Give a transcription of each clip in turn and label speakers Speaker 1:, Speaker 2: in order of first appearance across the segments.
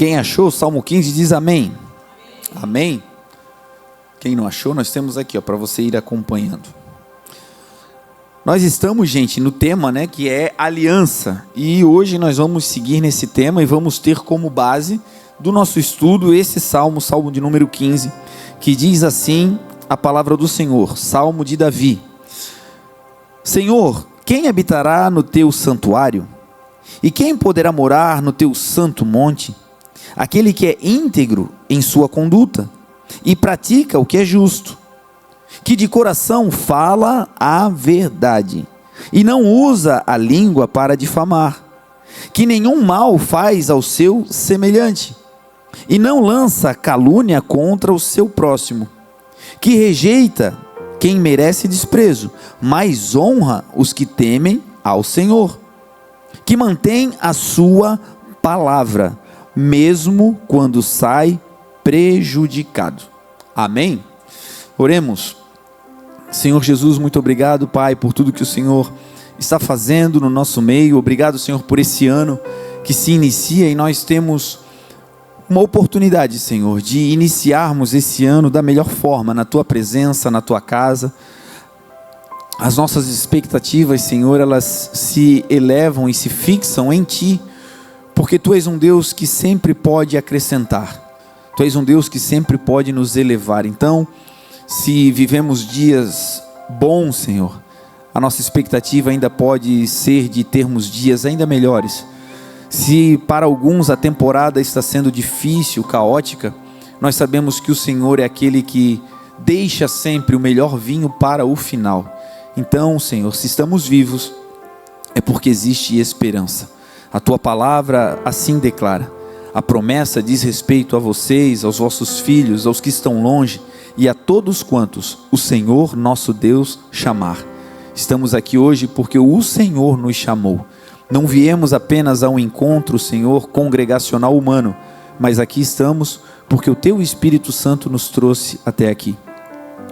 Speaker 1: Quem achou, Salmo 15 diz amém. Amém. Quem não achou, nós temos aqui, para você ir acompanhando. Nós estamos, gente, no tema, que é aliança. E hoje nós vamos seguir nesse tema e vamos ter como base do nosso estudo esse salmo, salmo de número 15, que diz assim a palavra do Senhor, salmo de Davi. Senhor, quem habitará no teu santuário? E quem poderá morar no teu santo monte? Aquele que é íntegro em sua conduta e pratica o que é justo, que de coração fala a verdade e não usa a língua para difamar, que nenhum mal faz ao seu semelhante e não lança calúnia contra o seu próximo, que rejeita quem merece desprezo, mas honra os que temem ao Senhor, que mantém a sua palavra, mesmo quando sai prejudicado. Amém? Oremos. Senhor Jesus, muito obrigado, Pai, por tudo que o Senhor está fazendo no nosso meio. Obrigado, Senhor, por esse ano que se inicia e nós temos uma oportunidade, Senhor, de iniciarmos esse ano da melhor forma, na Tua presença, na Tua casa. As nossas expectativas, Senhor, elas se elevam e se fixam em Ti, porque Tu és um Deus que sempre pode acrescentar. Tu és um Deus que sempre pode nos elevar. Então, se vivemos dias bons, Senhor, a nossa expectativa ainda pode ser de termos dias ainda melhores. Se para alguns a temporada está sendo difícil, caótica, nós sabemos que o Senhor é aquele que deixa sempre o melhor vinho para o final. Então, Senhor, se estamos vivos, é porque existe esperança. A Tua palavra assim declara. A promessa diz respeito a vocês, aos vossos filhos, aos que estão longe e a todos quantos o Senhor nosso Deus chamar. Estamos aqui hoje porque o Senhor nos chamou. Não viemos apenas a um encontro, Senhor, congregacional humano, mas aqui estamos porque o Teu Espírito Santo nos trouxe até aqui.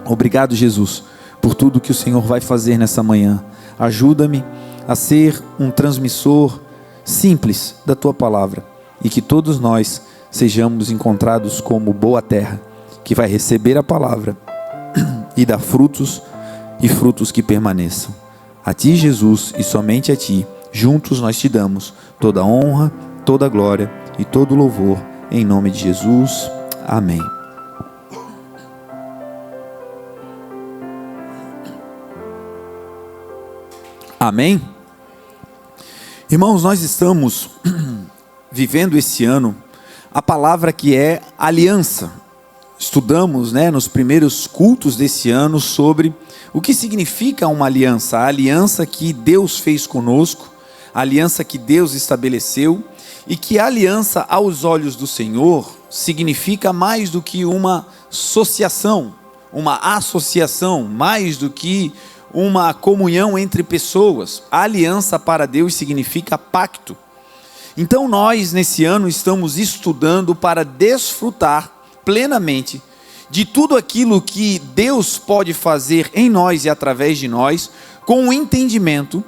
Speaker 1: Obrigado, Jesus, por tudo que o Senhor vai fazer nessa manhã. Ajuda-me a ser um transmissor simples da Tua palavra e que todos nós sejamos encontrados como boa terra, que vai receber a palavra e dar frutos e frutos que permaneçam. A Ti, Jesus, e somente a Ti, juntos nós Te damos toda a honra, toda a glória e todo o louvor, em nome de Jesus. Amém. Amém? Irmãos, nós estamos vivendo esse ano a palavra que é aliança. Estudamos, nos primeiros cultos desse ano sobre o que significa uma aliança. A aliança que Deus fez conosco, a aliança que Deus estabeleceu, e que a aliança aos olhos do Senhor significa mais do que uma associação, mais do que uma comunhão entre pessoas. A aliança para Deus significa pacto. Então nós nesse ano estamos estudando para desfrutar plenamente de tudo aquilo que Deus pode fazer em nós e através de nós, com o entendimento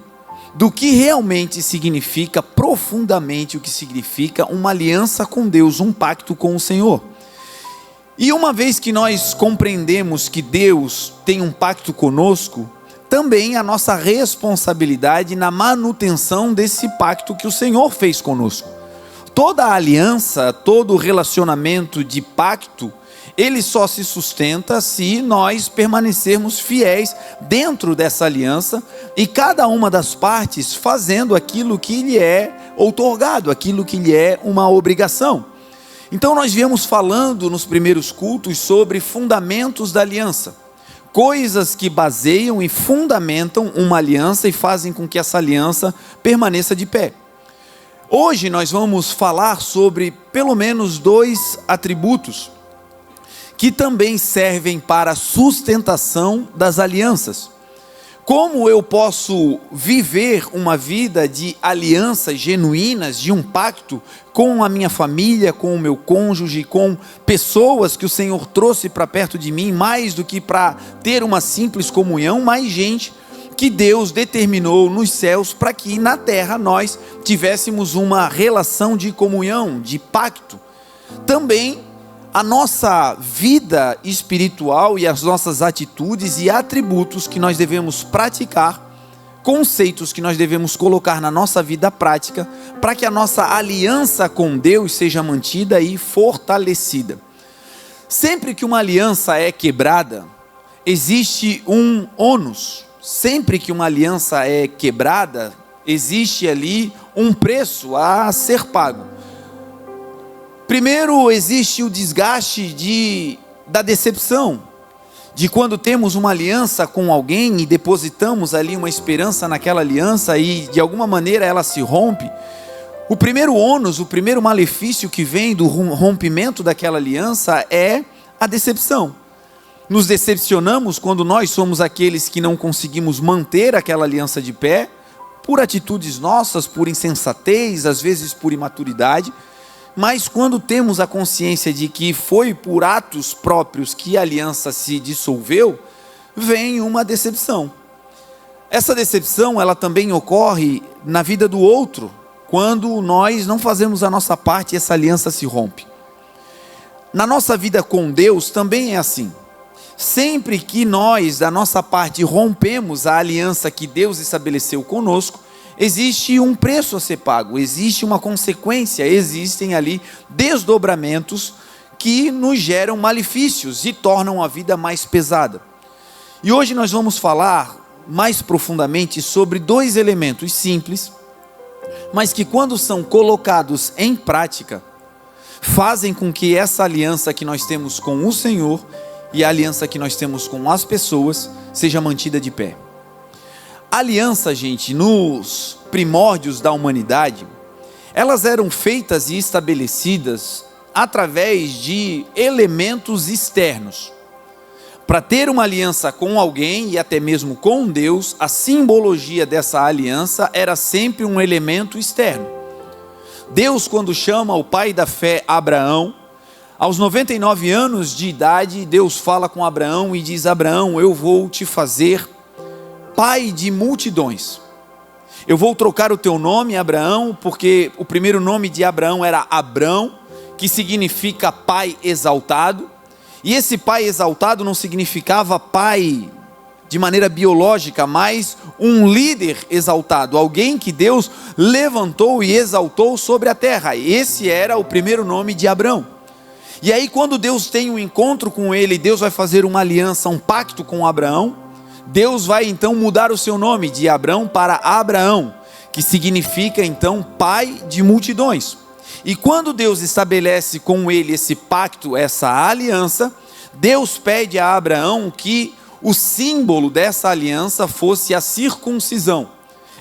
Speaker 1: do que realmente significa, profundamente o que significa uma aliança com Deus, um pacto com o Senhor. E uma vez que nós compreendemos que Deus tem um pacto conosco, também a nossa responsabilidade na manutenção desse pacto que o Senhor fez conosco. Toda a aliança, todo relacionamento de pacto, ele só se sustenta se nós permanecermos fiéis dentro dessa aliança e cada uma das partes fazendo aquilo que lhe é outorgado, aquilo que lhe é uma obrigação. Então nós viemos falando nos primeiros cultos sobre fundamentos da aliança. Coisas que baseiam e fundamentam uma aliança e fazem com que essa aliança permaneça de pé. Hoje nós vamos falar sobre pelo menos 2 atributos que também servem para a sustentação das alianças. Como eu posso viver uma vida de alianças genuínas, de um pacto com a minha família, com o meu cônjuge, com pessoas que o Senhor trouxe para perto de mim, mais do que para ter uma simples comunhão, mais gente que Deus determinou nos céus para que na terra nós tivéssemos uma relação de comunhão, de pacto, também a nossa vida espiritual e as nossas atitudes e atributos que nós devemos praticar, conceitos que nós devemos colocar na nossa vida prática, para que a nossa aliança com Deus seja mantida e fortalecida. Sempre que uma aliança é quebrada, existe um ônus. Sempre que uma aliança é quebrada, existe ali um preço a ser pago. Primeiro, existe o desgaste da decepção, de quando temos uma aliança com alguém e depositamos ali uma esperança naquela aliança e de alguma maneira ela se rompe. O primeiro ônus, o primeiro malefício que vem do rompimento daquela aliança é a decepção. Nos decepcionamos quando nós somos aqueles que não conseguimos manter aquela aliança de pé, por atitudes nossas, por insensatez, às vezes por imaturidade. Mas quando temos a consciência de que foi por atos próprios que a aliança se dissolveu, vem uma decepção. Essa decepção, ela também ocorre na vida do outro, quando nós não fazemos a nossa parte e essa aliança se rompe. Na nossa vida com Deus também é assim. Sempre que nós, da nossa parte, rompemos a aliança que Deus estabeleceu conosco, existe um preço a ser pago, existe uma consequência, existem ali desdobramentos que nos geram malefícios e tornam a vida mais pesada. E hoje nós vamos falar mais profundamente sobre dois elementos simples, mas que quando são colocados em prática, fazem com que essa aliança que nós temos com o Senhor e a aliança que nós temos com as pessoas seja mantida de pé. A aliança, gente, nos primórdios da humanidade, elas eram feitas e estabelecidas através de elementos externos. Para ter uma aliança com alguém e até mesmo com Deus, a simbologia dessa aliança era sempre um elemento externo. Deus, quando chama o pai da fé, Abraão, aos 99 anos de idade, Deus fala com Abraão e diz: Abraão, eu vou te fazer pai de multidões. Eu vou trocar o teu nome, Abraão, porque o primeiro nome de Abraão era Abrão, que significa pai exaltado. E esse pai exaltado não significava pai de maneira biológica, mas um líder exaltado, alguém que Deus levantou e exaltou sobre a terra. Esse era o primeiro nome de Abrão. E aí, quando Deus tem um encontro com ele, Deus vai fazer uma aliança, um pacto com Abraão. Deus vai então mudar o seu nome de Abrão para Abraão, que significa então pai de multidões. E quando Deus estabelece com ele esse pacto, essa aliança, Deus pede a Abraão que o símbolo dessa aliança fosse a circuncisão.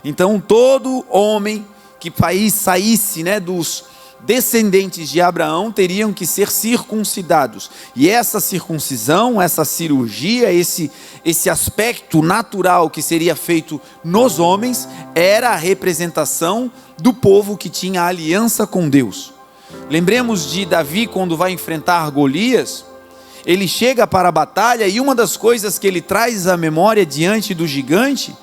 Speaker 1: Então todo homem que saísse, dos descendentes de Abraão teriam que ser circuncidados. E essa circuncisão, essa cirurgia, esse aspecto natural que seria feito nos homens, era a representação do povo que tinha aliança com Deus. Lembremos de Davi quando vai enfrentar Golias. Ele chega para a batalha e uma das coisas que ele traz à memória diante do gigante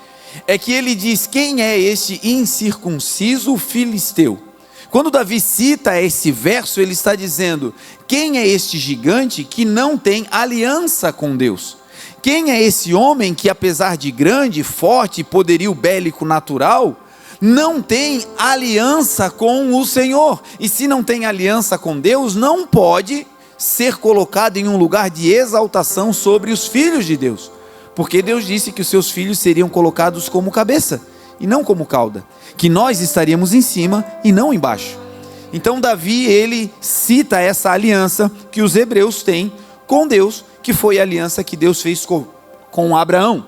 Speaker 1: é que ele diz: quem é este incircunciso filisteu? Quando Davi cita esse verso, ele está dizendo: quem é este gigante que não tem aliança com Deus? Quem é esse homem que, apesar de grande, forte, poderio bélico natural, não tem aliança com o Senhor? E se não tem aliança com Deus, não pode ser colocado em um lugar de exaltação sobre os filhos de Deus, porque Deus disse que os seus filhos seriam colocados como cabeça e não como cauda, que nós estaríamos em cima e não embaixo. Então Davi, ele cita essa aliança que os hebreus têm com Deus, que foi a aliança que Deus fez com Abraão.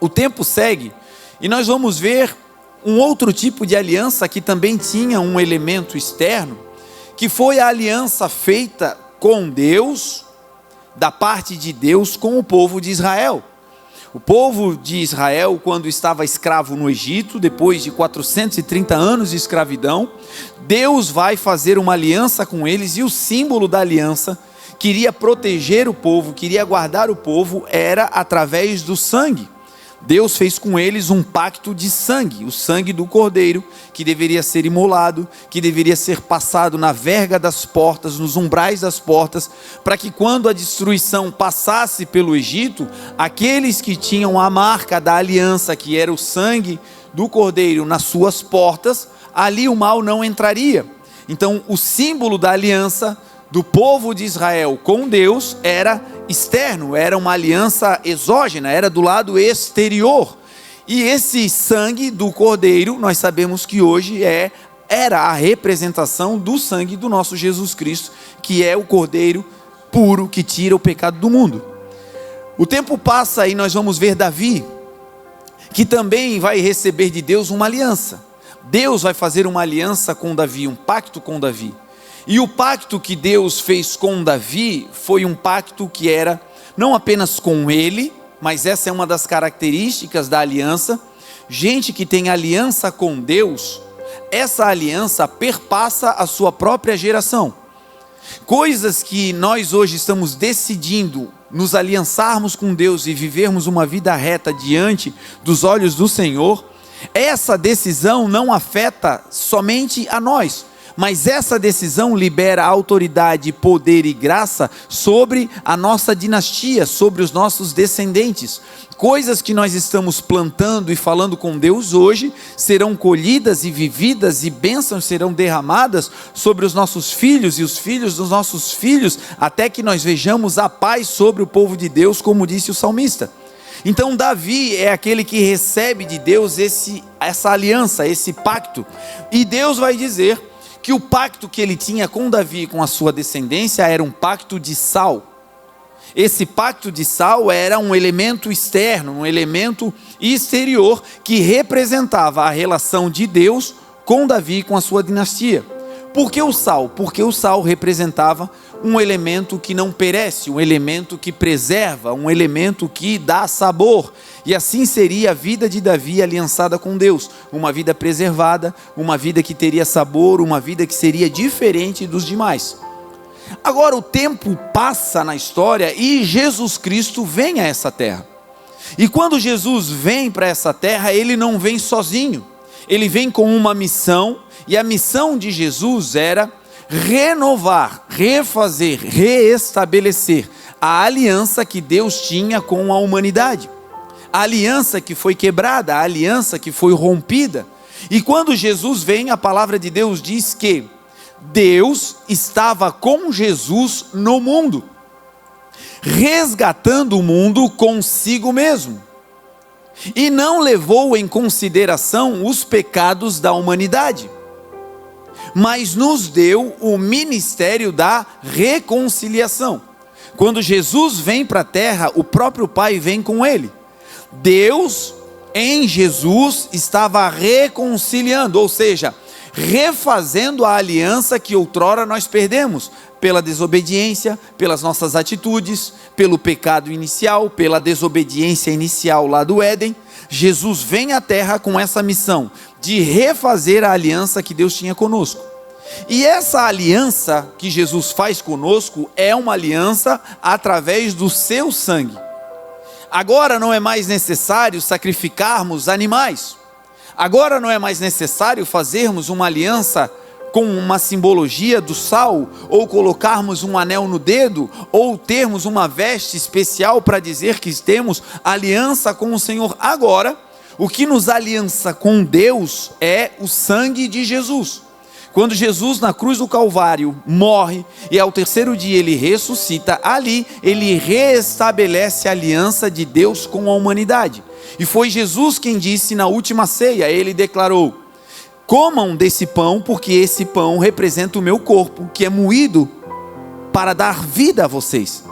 Speaker 1: O tempo segue e nós vamos ver um outro tipo de aliança que também tinha um elemento externo, que foi a aliança feita com Deus, da parte de Deus com o povo de Israel. O povo de Israel, quando estava escravo no Egito, depois de 430 anos de escravidão, Deus vai fazer uma aliança com eles, e o símbolo da aliança, queria proteger o povo, queria guardar o povo, era através do sangue. Deus fez com eles um pacto de sangue, o sangue do cordeiro, que deveria ser imolado, que deveria ser passado na verga das portas, nos umbrais das portas, para que quando a destruição passasse pelo Egito, aqueles que tinham a marca da aliança, que era o sangue do cordeiro nas suas portas, ali o mal não entraria. Então o símbolo da aliança do povo de Israel com Deus era externo, era uma aliança exógena, era do lado exterior. E esse sangue do cordeiro, nós sabemos que hoje era a representação do sangue do nosso Jesus Cristo, que é o cordeiro puro que tira o pecado do mundo. O tempo passa e nós vamos ver Davi, que também vai receber de Deus uma aliança. Deus vai fazer uma aliança com Davi, um pacto com Davi. E o pacto que Deus fez com Davi foi um pacto que era não apenas com ele, mas essa é uma das características da aliança. Gente que tem aliança com Deus, essa aliança perpassa a sua própria geração. Coisas que nós hoje estamos decidindo nos aliançarmos com Deus e vivermos uma vida reta diante dos olhos do Senhor, essa decisão não afeta somente a nós, mas essa decisão libera autoridade, poder e graça sobre a nossa dinastia, sobre os nossos descendentes. Coisas que nós estamos plantando e falando com Deus hoje, serão colhidas e vividas, e bênçãos serão derramadas sobre os nossos filhos e os filhos dos nossos filhos, até que nós vejamos a paz sobre o povo de Deus, como disse o salmista. Então Davi é aquele que recebe de Deus essa aliança, esse pacto, e Deus vai dizer que o pacto que ele tinha com Davi, com a sua descendência, era um pacto de sal. Esse pacto de sal era um elemento externo, um elemento exterior, que representava a relação de Deus com Davi, com a sua dinastia. Por que o sal? Porque o sal representava um elemento que não perece, um elemento que preserva, um elemento que dá sabor. E assim seria a vida de Davi aliançada com Deus, uma vida preservada, uma vida que teria sabor, uma vida que seria diferente dos demais. Agora o tempo passa na história e Jesus Cristo vem a essa terra. E quando Jesus vem para essa terra, ele não vem sozinho, ele vem com uma missão, e a missão de Jesus era renovar, refazer, reestabelecer a aliança que Deus tinha com a humanidade. A aliança que foi quebrada, a aliança que foi rompida. E quando Jesus vem, a palavra de Deus diz que Deus estava com Jesus no mundo, resgatando o mundo consigo mesmo, e não levou em consideração os pecados da humanidade, mas nos deu o ministério da reconciliação. Quando Jesus vem para a terra, o próprio Pai vem com ele. Deus em Jesus estava reconciliando, ou seja, refazendo a aliança que outrora nós perdemos, pela desobediência, pelas nossas atitudes, pelo pecado inicial, pela desobediência inicial lá do Éden. Jesus vem à terra com essa missão de refazer a aliança que Deus tinha conosco. E essa aliança que Jesus faz conosco é uma aliança através do seu sangue. Agora não é mais necessário sacrificarmos animais. Agora não é mais necessário fazermos uma aliança com uma simbologia do sal, ou colocarmos um anel no dedo, ou termos uma veste especial para dizer que temos aliança com o Senhor. Agora, o que nos aliança com Deus é o sangue de Jesus. Quando Jesus na cruz do Calvário morre e ao terceiro dia ele ressuscita, ali ele reestabelece a aliança de Deus com a humanidade. E foi Jesus quem disse na última ceia, ele declarou: comam desse pão, porque esse pão representa o meu corpo, que é moído para dar vida a vocês.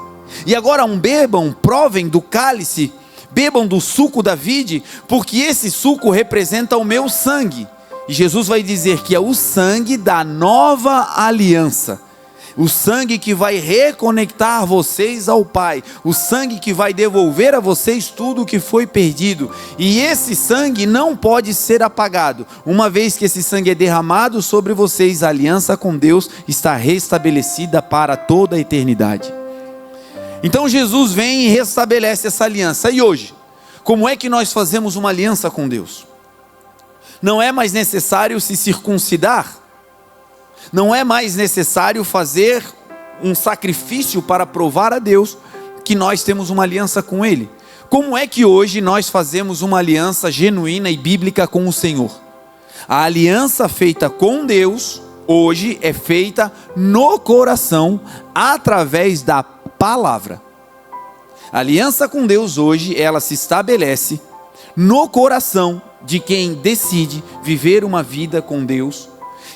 Speaker 1: E agora bebam, provem do cálice, bebam do suco da vide, porque esse suco representa o meu sangue. E Jesus vai dizer que é o sangue da nova aliança, o sangue que vai reconectar vocês ao Pai, o sangue que vai devolver a vocês tudo o que foi perdido. E esse sangue não pode ser apagado. Uma vez que esse sangue é derramado sobre vocês, a aliança com Deus está restabelecida para toda a eternidade. Então Jesus vem e restabelece essa aliança. E hoje, Como é que nós fazemos uma aliança com Deus? Não é mais necessário se circuncidar, não é mais necessário fazer um sacrifício para provar a Deus que nós temos uma aliança com Ele. Como é que hoje nós fazemos uma aliança genuína e bíblica com o Senhor? A aliança feita com Deus, hoje, é feita no coração, através da palavra. A aliança com Deus hoje, ela se estabelece no coração de quem decide viver uma vida com Deus,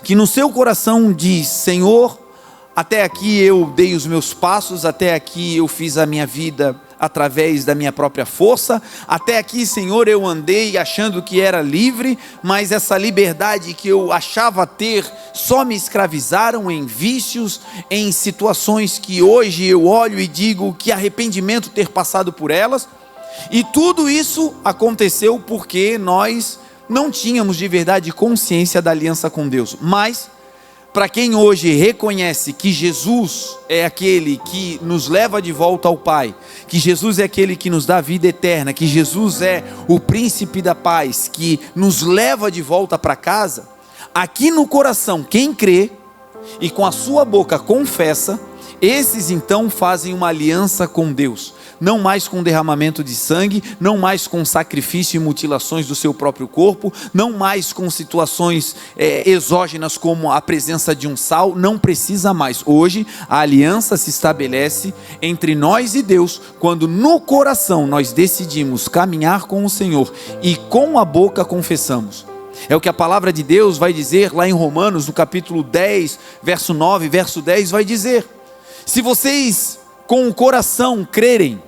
Speaker 1: que no seu coração diz: Senhor, até aqui eu dei os meus passos, até aqui eu fiz a minha vida através da minha própria força, até aqui, Senhor, eu andei achando que era livre, mas essa liberdade que eu achava ter, só me escravizaram em vícios, em situações que hoje eu olho e digo que arrependimento ter passado por elas, e tudo isso aconteceu porque nós não tínhamos de verdade consciência da aliança com Deus. Mas para quem hoje reconhece que Jesus é aquele que nos leva de volta ao Pai, que Jesus é aquele que nos dá vida eterna, que Jesus é o príncipe da paz, que nos leva de volta para casa, aqui no coração, quem crê e com a sua boca confessa, esses então fazem uma aliança com Deus. Não mais com derramamento de sangue, não mais com sacrifício e mutilações do seu próprio corpo, não mais com situações exógenas como a presença de um sal, não precisa mais. Hoje a aliança se estabelece entre nós e Deus, quando no coração nós decidimos caminhar com o Senhor e com a boca confessamos. É o que a palavra de Deus vai dizer lá em Romanos, no capítulo 10, verso 9, verso 10, vai dizer: se vocês com o coração crerem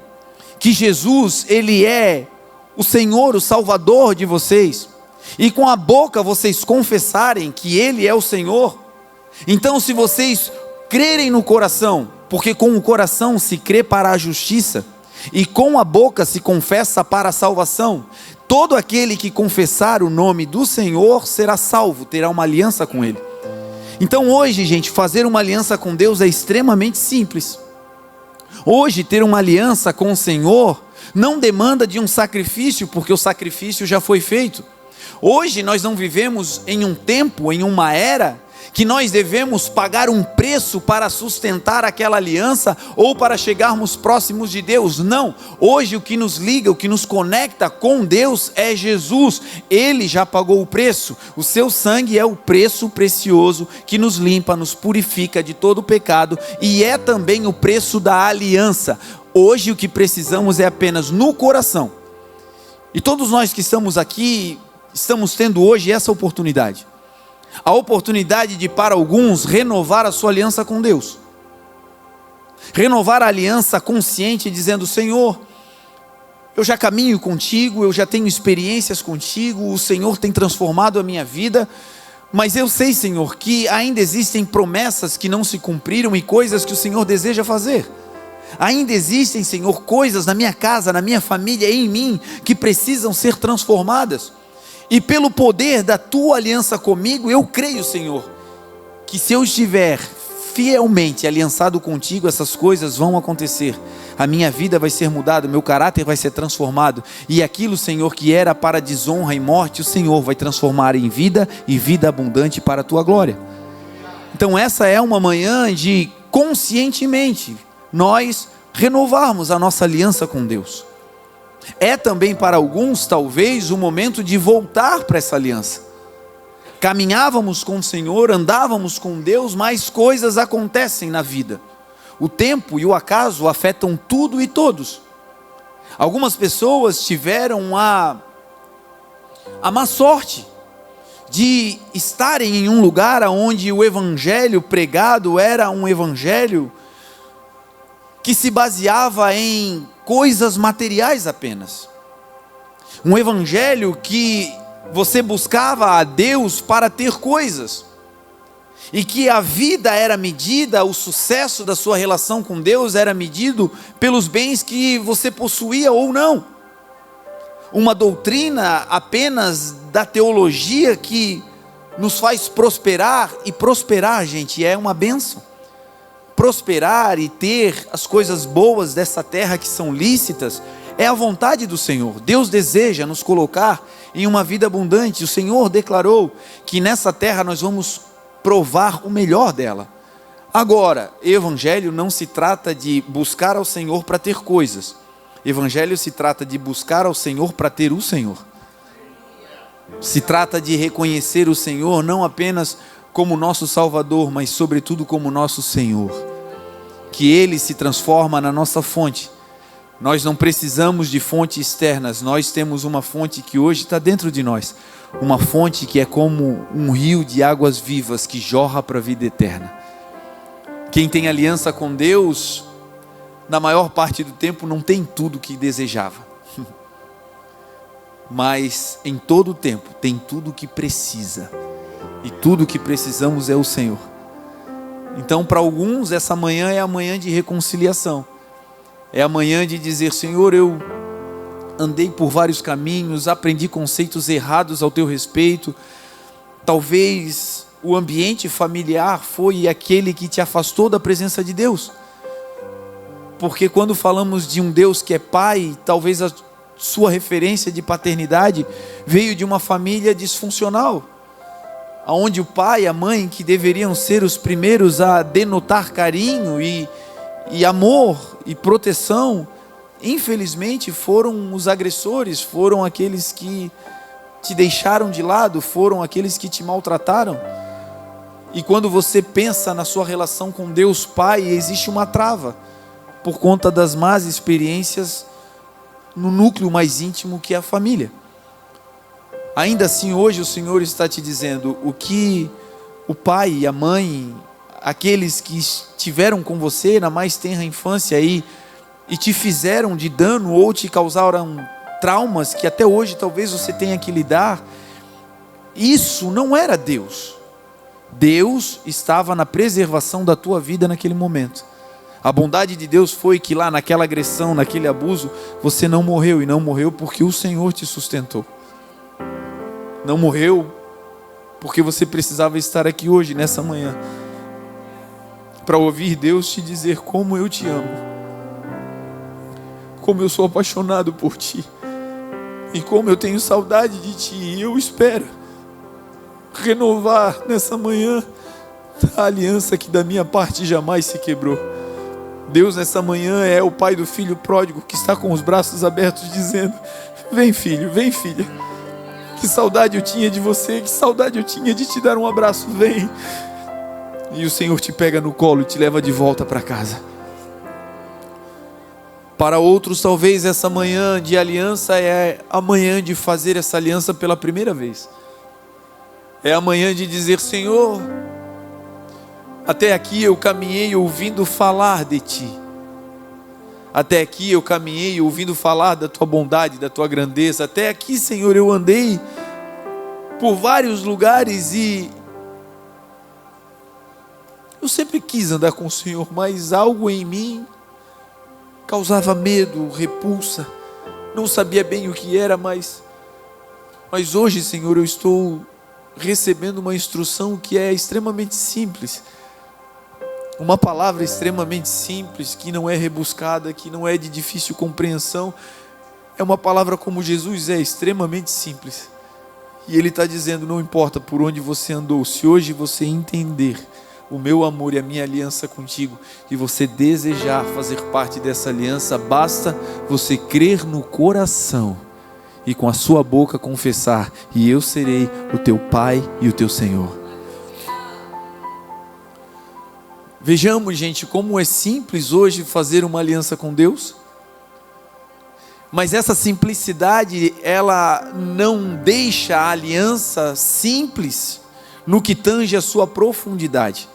Speaker 1: que Jesus, Ele é o Senhor, o Salvador de vocês, e com a boca vocês confessarem que Ele é o Senhor, então se vocês crerem no coração, porque com o coração se crê para a justiça, e com a boca se confessa para a salvação, todo aquele que confessar o nome do Senhor será salvo, terá uma aliança com Ele. Então hoje, gente, fazer uma aliança com Deus é extremamente simples. Hoje ter uma aliança com o Senhor não demanda de um sacrifício, porque o sacrifício já foi feito. Hoje nós não vivemos em um tempo, em uma era, que nós devemos pagar um preço para sustentar aquela aliança ou para chegarmos próximos de Deus. Não, hoje o que nos liga, o que nos conecta com Deus é Jesus. Ele já pagou o preço, o seu sangue é o preço precioso que nos limpa, nos purifica de todo o pecado e é também o preço da aliança. Hoje o que precisamos é apenas no coração, e todos nós que estamos aqui, estamos tendo hoje essa oportunidade. A oportunidade de, para alguns, renovar a sua aliança com Deus. Renovar a aliança consciente, dizendo: Senhor, eu já caminho contigo, eu já tenho experiências contigo, o Senhor tem transformado a minha vida, mas eu sei, Senhor, que ainda existem promessas que não se cumpriram e coisas que o Senhor deseja fazer. Ainda existem, Senhor, coisas na minha casa, na minha família, em mim, que precisam ser transformadas. E pelo poder da tua aliança comigo, eu creio, Senhor, que se eu estiver fielmente aliançado contigo, essas coisas vão acontecer. A minha vida vai ser mudada, o meu caráter vai ser transformado. E aquilo, Senhor, que era para desonra e morte, o Senhor vai transformar em vida e vida abundante para a tua glória. Então essa é uma manhã de conscientemente nós renovarmos a nossa aliança com Deus. É também para alguns talvez o momento de voltar para essa aliança. Caminhávamos com o Senhor, andávamos com Deus, mas coisas acontecem na vida. O tempo e o acaso afetam tudo e todos. Algumas pessoas tiveram a má sorte de estarem em um lugar onde o evangelho pregado era um evangelho que se baseava em coisas materiais apenas. Um evangelho que você buscava a Deus para ter coisas. E que a vida era medida, o sucesso da sua relação com Deus era medido pelos bens que você possuía ou não. Uma doutrina apenas da teologia que nos faz prosperar, e prosperar, gente, é uma bênção. Prosperar e ter as coisas boas dessa terra que são lícitas É a vontade do Senhor. Deus deseja nos colocar em uma vida abundante. O Senhor declarou que nessa terra nós vamos provar o melhor dela. Agora, evangelho não se trata de buscar ao Senhor para ter coisas. Evangelho se trata de buscar ao Senhor para ter o Senhor. Se trata de reconhecer o Senhor não apenas como nosso Salvador, mas sobretudo como nosso Senhor. Que Ele se transforma na nossa fonte. Nós não precisamos de fontes externas, nós temos uma fonte que hoje está dentro de nós. Uma fonte que é como um rio de águas vivas que jorra para a vida eterna. Quem tem aliança com Deus, na maior parte do tempo não tem tudo o que desejava. Mas em todo o tempo tem tudo o que precisa. E tudo o que precisamos é o Senhor. Então para alguns essa manhã é a manhã de reconciliação. É a manhã de dizer: Senhor, eu andei por vários caminhos, aprendi conceitos errados ao teu respeito. Talvez o ambiente familiar foi aquele que te afastou da presença de Deus. Porque quando falamos de um Deus que é Pai, talvez a sua referência de paternidade veio de uma família disfuncional, onde o pai e a mãe, que deveriam ser os primeiros a denotar carinho e amor e proteção, infelizmente foram os agressores, foram aqueles que te deixaram de lado, foram aqueles que te maltrataram. E quando você pensa na sua relação com Deus Pai, existe uma trava, por conta das más experiências no núcleo mais íntimo que é a família. Ainda assim, hoje o Senhor está te dizendo: o que o pai e a mãe, aqueles que estiveram com você na mais tenra infância e te fizeram de dano ou te causaram traumas que até hoje talvez você tenha que lidar, isso não era Deus. Deus estava na preservação da tua vida naquele momento. A bondade de Deus foi que lá naquela agressão, naquele abuso, você não morreu, e não morreu porque o Senhor te sustentou. Não morreu porque você precisava estar aqui hoje, nessa manhã, para ouvir Deus te dizer como eu te amo, como eu sou apaixonado por ti, e como eu tenho saudade de ti, e eu espero renovar nessa manhã a aliança que da minha parte jamais se quebrou. Deus nessa manhã é o pai do filho pródigo que está com os braços abertos dizendo: vem filho, vem filha, que saudade eu tinha de você, que saudade eu tinha de te dar um abraço, vem. E o Senhor te pega no colo e te leva de volta para casa. Para outros talvez essa manhã de aliança é a manhã de fazer essa aliança pela primeira vez. É a manhã de dizer: Senhor, até aqui eu caminhei ouvindo falar de ti. Até aqui eu caminhei ouvindo falar da tua bondade, da tua grandeza. Até aqui, Senhor, eu andei por vários lugares e eu sempre quis andar com o Senhor, mas algo em mim causava medo, repulsa. Não sabia bem o que era, mas hoje, Senhor, eu estou recebendo uma instrução que é extremamente simples. Uma palavra extremamente simples, que não é rebuscada, que não é de difícil compreensão. É uma palavra como Jesus é, extremamente simples. E Ele está dizendo: não importa por onde você andou, se hoje você entender o meu amor e a minha aliança contigo, e você desejar fazer parte dessa aliança, basta você crer no coração e com a sua boca confessar: e eu serei o teu Pai e o teu Senhor. Vejamos, gente, como é simples hoje fazer uma aliança com Deus. Mas essa simplicidade, ela não deixa a aliança simples no que tange a sua profundidade.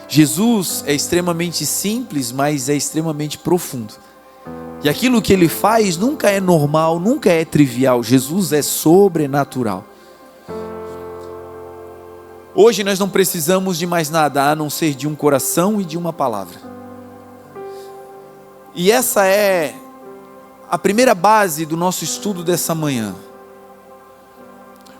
Speaker 1: Jesus é extremamente simples, mas é extremamente profundo. E aquilo que Ele faz nunca é normal, nunca é trivial. Jesus é sobrenatural. Hoje nós não precisamos de mais nada a não ser de um coração e de uma palavra. E essa é a primeira base do nosso estudo dessa manhã.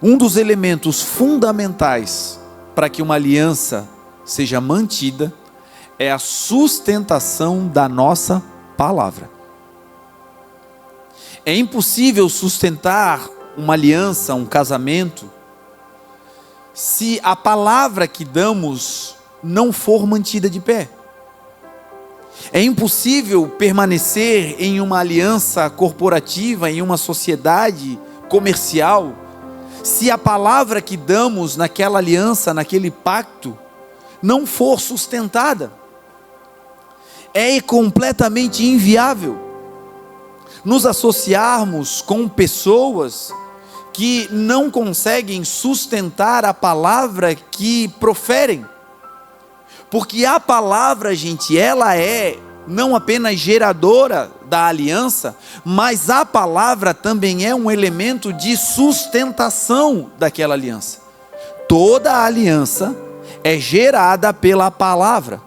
Speaker 1: Um dos elementos fundamentais para que uma aliança seja mantida é a sustentação da nossa palavra. É impossível sustentar uma aliança, um casamento, se a palavra que damos não for mantida de pé. É impossível permanecer em uma aliança corporativa, em uma sociedade comercial, se a palavra que damos naquela aliança, naquele pacto, não for sustentada. É completamente inviável nos associarmos com pessoas que não conseguem sustentar a palavra que proferem. Porque a palavra, gente, ela é não apenas geradora da aliança, mas a palavra também é um elemento de sustentação daquela aliança. Toda a aliança é gerada pela palavra,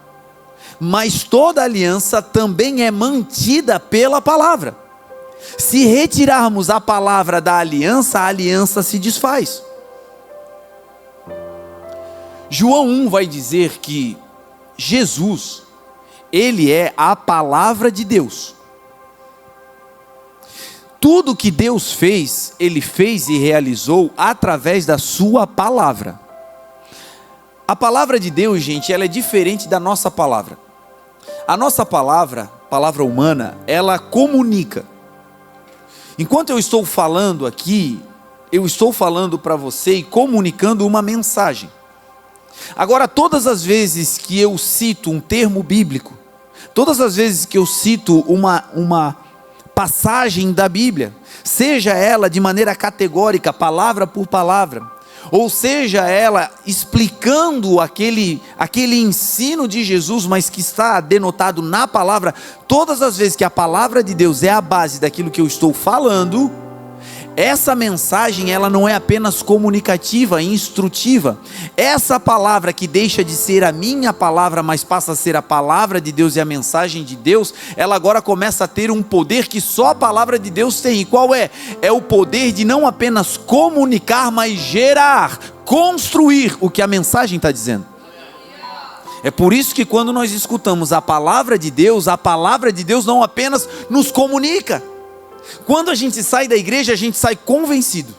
Speaker 1: mas toda aliança também é mantida pela palavra. Se retirarmos a palavra da aliança, a aliança se desfaz. João 1 vai dizer que Jesus, ele é a palavra de Deus. Tudo que Deus fez, ele fez e realizou através da sua palavra. A palavra de Deus, gente, ela é diferente da nossa palavra. A nossa palavra, palavra humana, ela comunica. Enquanto eu estou falando aqui, eu estou falando para você e comunicando uma mensagem. Agora, todas as vezes que eu cito um termo bíblico, todas as vezes que eu cito uma passagem da Bíblia, seja ela de maneira categórica, palavra por palavra, ou seja ela explicando aquele ensino de Jesus, mas que está denotado na palavra, todas as vezes que a palavra de Deus é a base daquilo que eu estou falando, essa mensagem ela não é apenas comunicativa, instrutiva. Essa palavra que deixa de ser a minha palavra, mas passa a ser a palavra de Deus e a mensagem de Deus, ela agora começa a ter um poder que só a palavra de Deus tem. E qual é? É o poder de não apenas comunicar, mas gerar, construir o que a mensagem está dizendo. É por isso que quando nós escutamos a palavra de Deus não apenas nos comunica. Quando a gente sai da igreja, a gente sai convencido.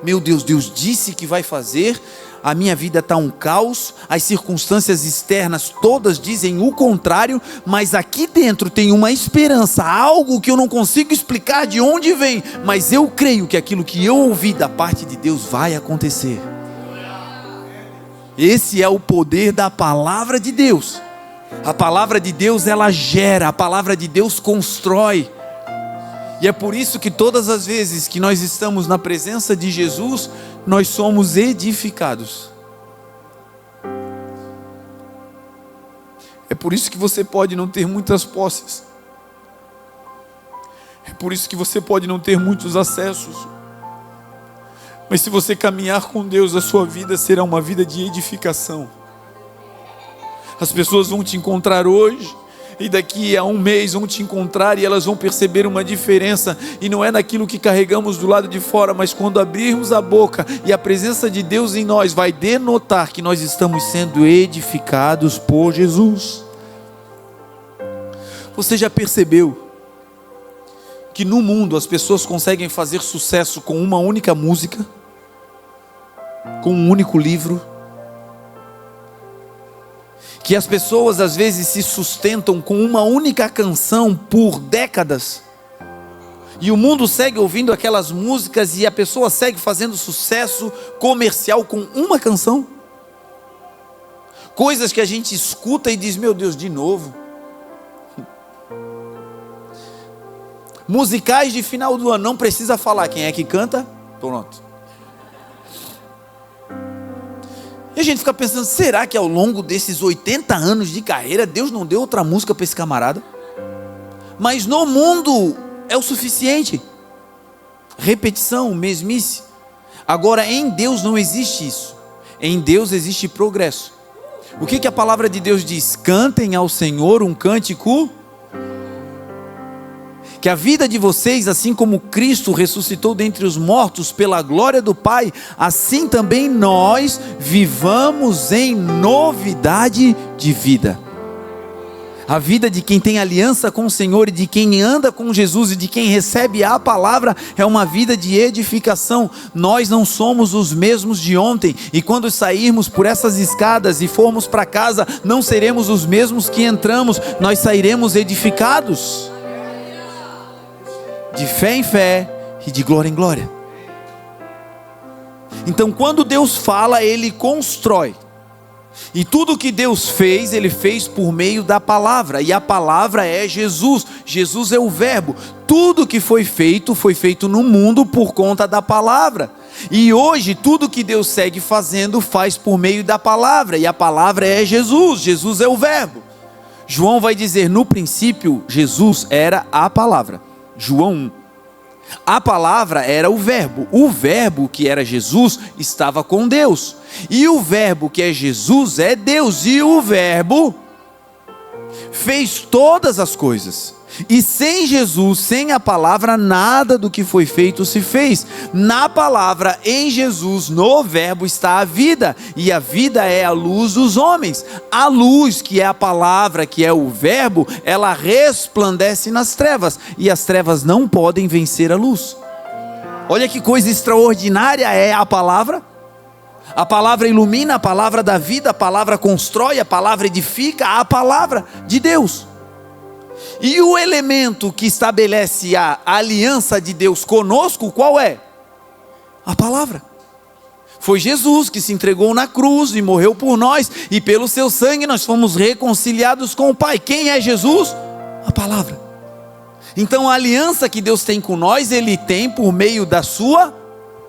Speaker 1: Meu Deus, Deus disse que vai fazer, a minha vida está um caos, as circunstâncias externas todas dizem o contrário, mas aqui dentro tem uma esperança, algo que eu não consigo explicar de onde vem, mas eu creio que aquilo que eu ouvi da parte de Deus vai acontecer. Esse é o poder da palavra de Deus. A palavra de Deus, ela gera, a palavra de Deus constrói. E é por isso que todas as vezes que nós estamos na presença de Jesus, nós somos edificados. É por isso que você pode não ter muitas posses. É por isso que você pode não ter muitos acessos. Mas se você caminhar com Deus, a sua vida será uma vida de edificação. As pessoas vão te encontrar hoje, e daqui a um mês vão te encontrar e elas vão perceber uma diferença. E não é naquilo que carregamos do lado de fora, mas quando abrirmos a boca e a presença de Deus em nós vai denotar que nós estamos sendo edificados por Jesus. Você já percebeu que no mundo as pessoas conseguem fazer sucesso com uma única música, com um único livro? Que as pessoas às vezes se sustentam com uma única canção por décadas, e o mundo segue ouvindo aquelas músicas e a pessoa segue fazendo sucesso comercial com uma canção? Coisas que a gente escuta e diz, meu Deus, de novo. Musicais de final do ano, não precisa falar quem é que canta, pronto. E a gente fica pensando, será que ao longo desses 80 anos de carreira, Deus não deu outra música para esse camarada? Mas no mundo é o suficiente. Repetição, mesmice. Agora em Deus não existe isso. Em Deus existe progresso. O que a palavra de Deus diz? Cantem ao Senhor um cântico. Que a vida de vocês, assim como Cristo ressuscitou dentre os mortos pela glória do Pai, assim também nós vivamos em novidade de vida. A vida de quem tem aliança com o Senhor e de quem anda com Jesus e de quem recebe a palavra é uma vida de edificação. Nós não somos os mesmos de ontem, e quando sairmos por essas escadas e formos para casa, não seremos os mesmos que entramos, nós sairemos edificados, de fé em fé e de glória em glória. Então, quando Deus fala, Ele constrói. E tudo que Deus fez, Ele fez por meio da palavra. E a palavra é Jesus. Jesus é o verbo. Tudo que foi feito no mundo por conta da palavra. E hoje, tudo que Deus segue fazendo, faz por meio da palavra. E a palavra é Jesus. Jesus é o verbo. João vai dizer, no princípio, Jesus era a palavra. João 1. A palavra era o verbo que era Jesus estava com Deus, e o verbo que é Jesus é Deus, e o verbo fez todas as coisas, e sem Jesus, sem a palavra, nada do que foi feito se fez. Na palavra, em Jesus, no verbo está a vida, e a vida é a luz dos homens. A luz, que é a palavra, que é o verbo, ela resplandece nas trevas, e as trevas não podem vencer a luz. Olha que coisa extraordinária é a palavra. A palavra ilumina, a palavra dá vida, a palavra constrói, a palavra edifica, a palavra de Deus. E o elemento que estabelece a aliança de Deus conosco, qual é? A palavra. Foi Jesus que se entregou na cruz e morreu por nós, e pelo seu sangue nós fomos reconciliados com o Pai. Quem é Jesus? A palavra. Então a aliança que Deus tem com nós, Ele tem por meio da sua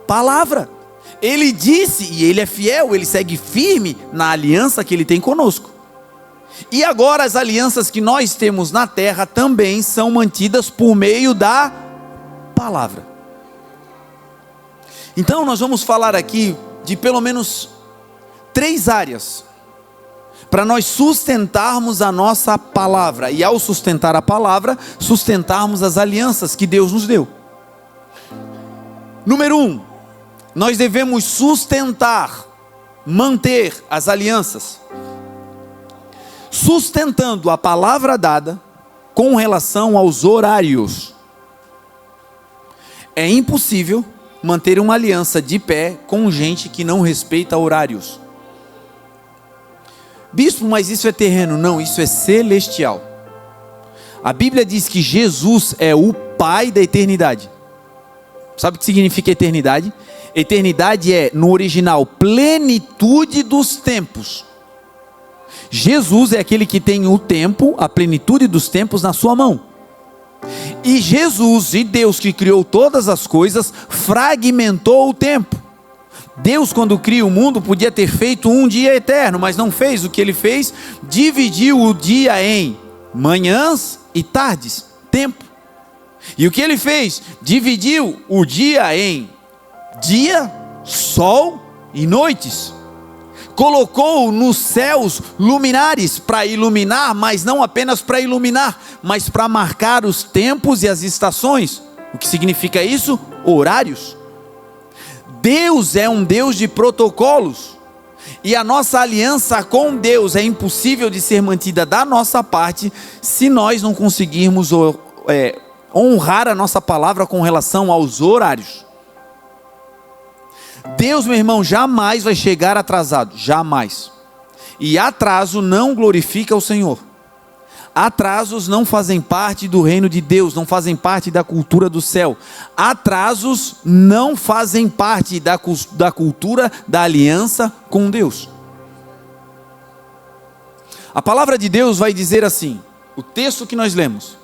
Speaker 1: palavra. Ele disse, e Ele é fiel, Ele segue firme na aliança que Ele tem conosco. E agora as alianças que nós temos na terra também são mantidas por meio da palavra. Então nós vamos falar aqui de pelo menos 3 áreas para nós sustentarmos a nossa palavra, e ao sustentar a palavra, sustentarmos as alianças que Deus nos deu. Número 1, nós devemos sustentar, manter as alianças, sustentando a palavra dada com relação aos horários. É impossível manter uma aliança de pé com gente que não respeita horários. Bispo, mas isso é terreno? Não, isso é celestial. A Bíblia diz que Jesus é o Pai da eternidade. Sabe o que significa eternidade? Eternidade é, no original, plenitude dos tempos. Jesus é aquele que tem o tempo, a plenitude dos tempos na sua mão. E Jesus, e Deus que criou todas as coisas, fragmentou o tempo. Deus, quando cria o mundo, podia ter feito um dia eterno, mas não fez. O que Ele fez? Dividiu o dia em manhãs e tardes, tempo. E o que Ele fez? Dividiu o dia em dia, sol e noites. Colocou nos céus luminares para iluminar, mas não apenas para iluminar, mas para marcar os tempos e as estações. O que significa isso? Horários. Deus é um Deus de protocolos, e a nossa aliança com Deus é impossível de ser mantida da nossa parte se nós não conseguirmos honrar a nossa palavra com relação aos horários. Deus, meu irmão, jamais vai chegar atrasado, jamais. E atraso não glorifica o Senhor. Atrasos não fazem parte do reino de Deus, não fazem parte da cultura do céu. Atrasos não fazem parte da cultura da aliança com Deus. A palavra de Deus vai dizer assim, o texto que nós lemos,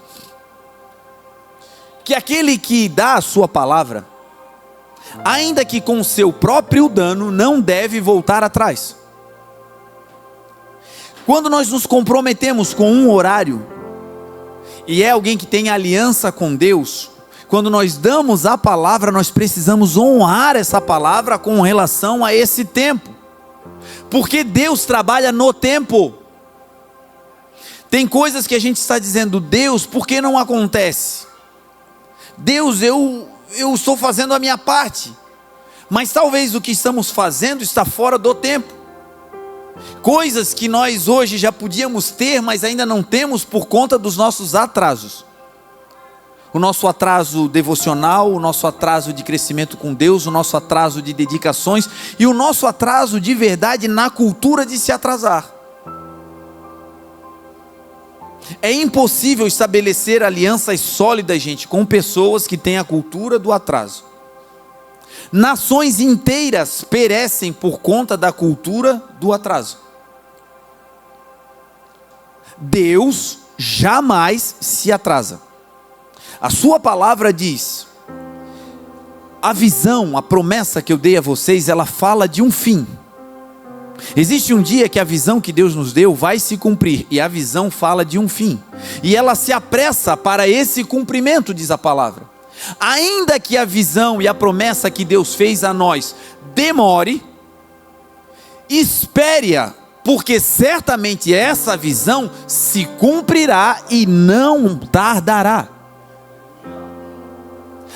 Speaker 1: que aquele que dá a sua palavra, ainda que com seu próprio dano, não deve voltar atrás. Quando nós nos comprometemos com um horário, e é alguém que tem aliança com Deus, quando nós damos a palavra, nós precisamos honrar essa palavra com relação a esse tempo, porque Deus trabalha no tempo. Tem coisas que a gente está dizendo, Deus, por que não acontece? Deus, eu estou fazendo a minha parte, mas talvez o que estamos fazendo está fora do tempo. Coisas que nós hoje já podíamos ter, mas ainda não temos por conta dos nossos atrasos. O nosso atraso devocional, o nosso atraso de crescimento com Deus, o nosso atraso de dedicações e o nosso atraso de verdade na cultura de se atrasar. É impossível estabelecer alianças sólidas, gente, com pessoas que têm a cultura do atraso. Nações inteiras perecem por conta da cultura do atraso. Deus jamais se atrasa. A sua palavra diz, a visão, a promessa que eu dei a vocês, ela fala de um fim. Existe um dia que a visão que Deus nos deu vai se cumprir, e a visão fala de um fim, e ela se apressa para esse cumprimento, diz a palavra. Ainda que a visão e a promessa que Deus fez a nós demore, espere-a, porque certamente essa visão se cumprirá e não tardará.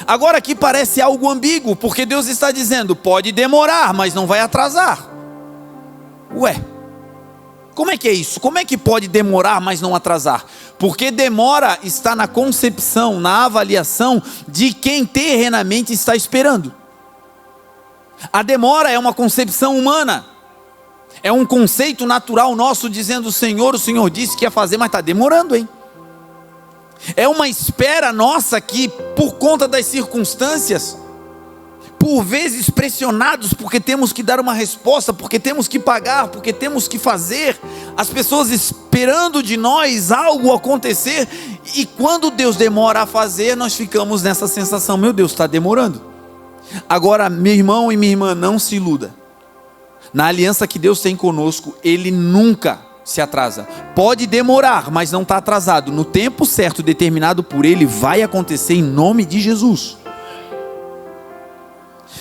Speaker 1: Agora aqui parece algo ambíguo, porque Deus está dizendo, pode demorar, mas não vai atrasar. Ué, como é que é isso? Como é que pode demorar, mas não atrasar? Porque demora está na concepção, na avaliação de quem terrenamente está esperando. A demora é uma concepção humana. É um conceito natural nosso dizendo, o Senhor disse que ia fazer, mas está demorando, hein? É uma espera nossa que, por conta das circunstâncias, por vezes pressionados, porque temos que dar uma resposta, porque temos que pagar, porque temos que fazer, as pessoas esperando de nós algo acontecer, e quando Deus demora a fazer, nós ficamos nessa sensação, meu Deus, está demorando. Agora, meu irmão e minha irmã, não se iluda. Na aliança que Deus tem conosco, Ele nunca se atrasa. Pode demorar, mas não está atrasado. No tempo certo, determinado por Ele, vai acontecer em nome de Jesus.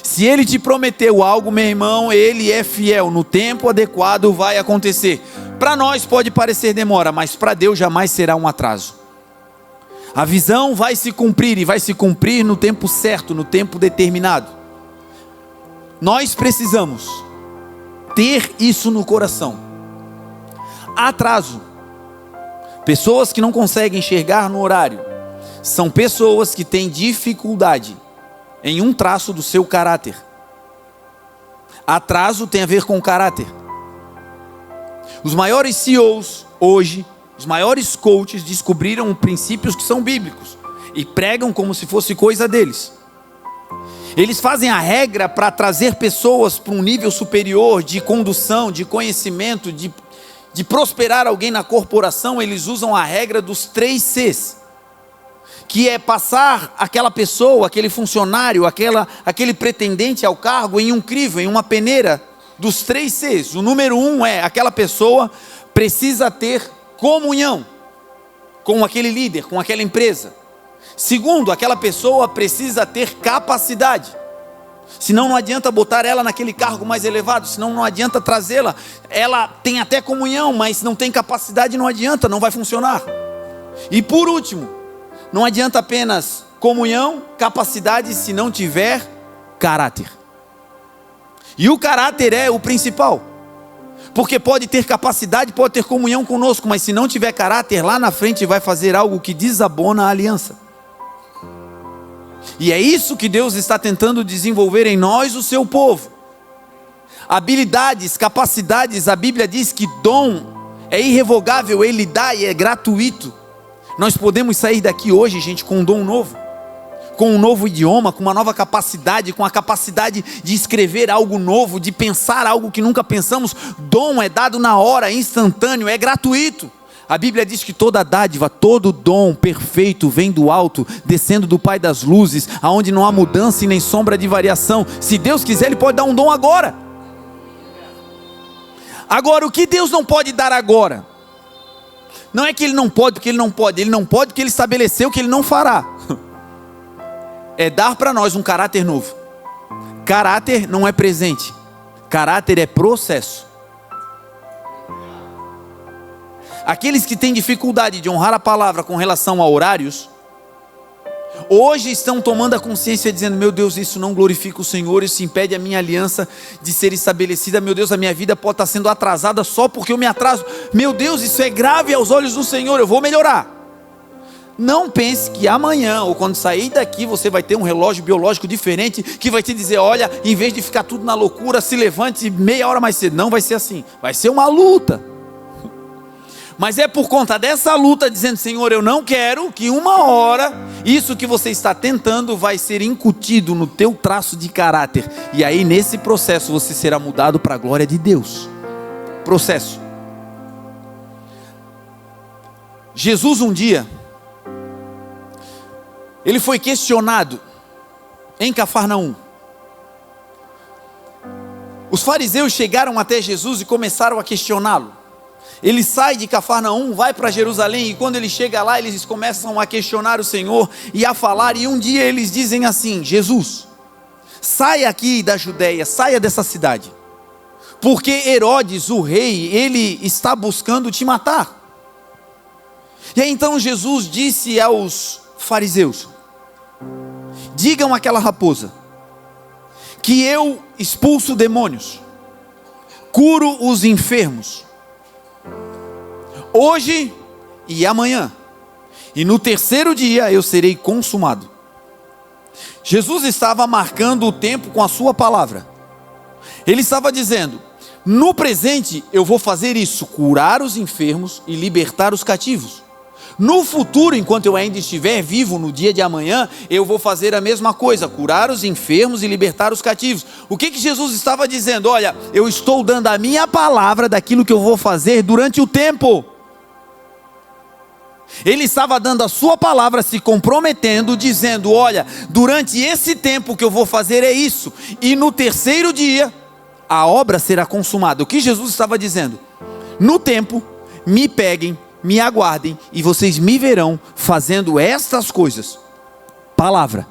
Speaker 1: Se Ele te prometeu algo, meu irmão, Ele é fiel. No tempo adequado vai acontecer. Para nós pode parecer demora, mas para Deus jamais será um atraso. A visão vai se cumprir, e vai se cumprir no tempo certo, no tempo determinado. Nós precisamos ter isso no coração. Atraso, pessoas que não conseguem enxergar no horário, são pessoas que têm dificuldade em um traço do seu caráter. Atraso tem a ver com caráter. Os maiores CEOs hoje, os maiores coaches descobriram princípios que são bíblicos e pregam como se fosse coisa deles. Eles fazem a regra para trazer pessoas para um nível superior de condução, de conhecimento, de prosperar alguém na corporação. Eles usam a regra dos 3 Cs, que é passar aquela pessoa, aquele funcionário, aquele pretendente ao cargo em um crivo, em uma peneira dos 3 Cs. O número 1 é, aquela pessoa precisa ter comunhão com aquele líder, com aquela empresa. Segundo, aquela pessoa precisa ter capacidade. Senão não adianta botar ela naquele cargo mais elevado, senão não adianta trazê-la. Ela tem até comunhão, mas não tem capacidade, não adianta, não vai funcionar. E por último, não adianta apenas comunhão, capacidade, se não tiver caráter. E o caráter é o principal. Porque pode ter capacidade, pode ter comunhão conosco, mas se não tiver caráter, lá na frente vai fazer algo que desabona a aliança. E é isso que Deus está tentando desenvolver em nós, o seu povo. Habilidades, capacidades, a Bíblia diz que dom é irrevogável, Ele dá e é gratuito. Nós podemos sair daqui hoje, gente, com um dom novo, com um novo idioma, com uma nova capacidade, com a capacidade de escrever algo novo, de pensar algo que nunca pensamos. Dom é dado na hora, instantâneo, é gratuito. A Bíblia diz que toda dádiva, todo dom perfeito vem do alto, descendo do Pai das luzes, aonde não há mudança e nem sombra de variação. Se Deus quiser, Ele pode dar um dom agora. Agora, o que Deus não pode dar agora? Não é que Ele não pode porque Ele não pode. Ele não pode porque Ele estabeleceu que Ele não fará. É dar para nós um caráter novo. Caráter não é presente. Caráter é processo. Aqueles que têm dificuldade de honrar a palavra com relação a horários, hoje estão tomando a consciência dizendo: meu Deus, isso não glorifica o Senhor, isso impede a minha aliança de ser estabelecida, meu Deus, a minha vida pode estar sendo atrasada só porque eu me atraso, meu Deus, isso é grave aos olhos do Senhor, eu vou melhorar. Não pense que amanhã, ou quando sair daqui, você vai ter um relógio biológico diferente, que vai te dizer: olha, em vez de ficar tudo na loucura, se levante meia hora mais cedo. Não vai ser assim, vai ser uma luta. Mas é por conta dessa luta, dizendo: Senhor, eu não quero que uma hora, isso que você está tentando vai ser incutido no teu traço de caráter. E aí nesse processo você será mudado para a glória de Deus. Processo. Jesus um dia, ele foi questionado em Cafarnaum. Os fariseus chegaram até Jesus e começaram a questioná-lo. Ele sai de Cafarnaum, vai para Jerusalém, e quando ele chega lá, eles começam a questionar o Senhor e a falar, e um dia eles dizem assim: Jesus, saia aqui da Judeia, saia dessa cidade, porque Herodes, o rei, ele está buscando te matar. E aí então Jesus disse aos fariseus: digam àquela raposa que eu expulso demônios, curo os enfermos, hoje e amanhã, e no terceiro dia eu serei consumado. Jesus estava marcando o tempo com a sua palavra. Ele estava dizendo: no presente eu vou fazer isso, curar os enfermos e libertar os cativos. No futuro, enquanto eu ainda estiver vivo, no dia de amanhã, eu vou fazer a mesma coisa, curar os enfermos e libertar os cativos. O que Jesus estava dizendo? Olha, eu estou dando a minha palavra daquilo que eu vou fazer durante o tempo. Ele estava dando a sua palavra, se comprometendo, dizendo: olha, durante esse tempo que eu vou fazer é isso, e no terceiro dia a obra será consumada. O que Jesus estava dizendo? No tempo, me peguem, me aguardem, e vocês me verão fazendo estas coisas. Palavra,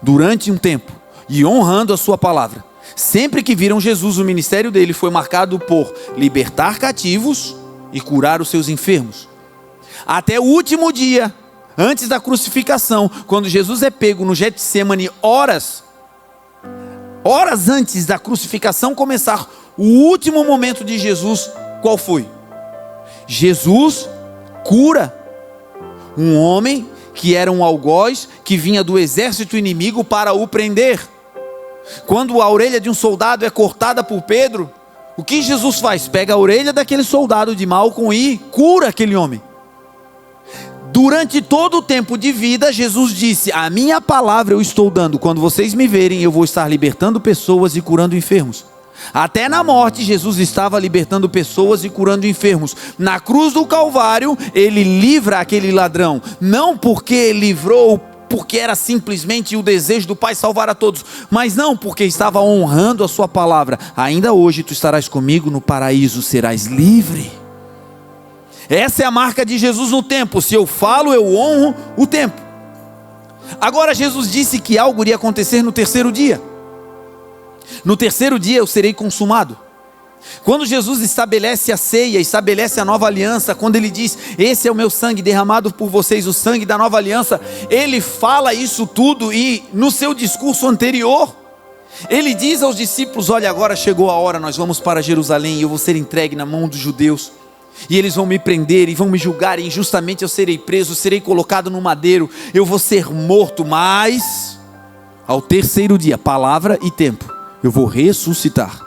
Speaker 1: durante um tempo, e honrando a sua palavra. Sempre que viram Jesus, o ministério dele foi marcado por libertar cativos e curar os seus enfermos. Até o último dia, antes da crucificação, quando Jesus é pego no Getsêmani, horas antes da crucificação começar, o último momento de Jesus, qual foi? Jesus cura um homem que era um algoz, que vinha do exército inimigo para o prender. Quando a orelha de um soldado é cortada por Pedro, o que Jesus faz? Pega a orelha daquele soldado de Malco e cura aquele homem. Durante todo o tempo de vida, Jesus disse: a minha palavra eu estou dando, quando vocês me verem, eu vou estar libertando pessoas e curando enfermos. Até na morte, Jesus estava libertando pessoas e curando enfermos. Na cruz do Calvário, ele livra aquele ladrão, não porque livrou, porque era simplesmente o desejo do Pai salvar a todos, mas não, porque estava honrando a sua palavra. Ainda hoje tu estarás comigo no paraíso, serás livre. Essa é a marca de Jesus no tempo. Se eu falo, eu honro o tempo. Agora Jesus disse que algo iria acontecer no terceiro dia. No terceiro dia eu serei consumado. Quando Jesus estabelece a ceia, estabelece a nova aliança, quando ele diz: esse é o meu sangue derramado por vocês, o sangue da nova aliança, ele fala isso tudo, e no seu discurso anterior, ele diz aos discípulos: olha, agora chegou a hora, nós vamos para Jerusalém, e eu vou ser entregue na mão dos judeus, e eles vão me prender, e vão me julgar, e injustamente eu serei preso, serei colocado no madeiro, eu vou ser morto, mas ao terceiro dia, palavra e tempo, eu vou ressuscitar.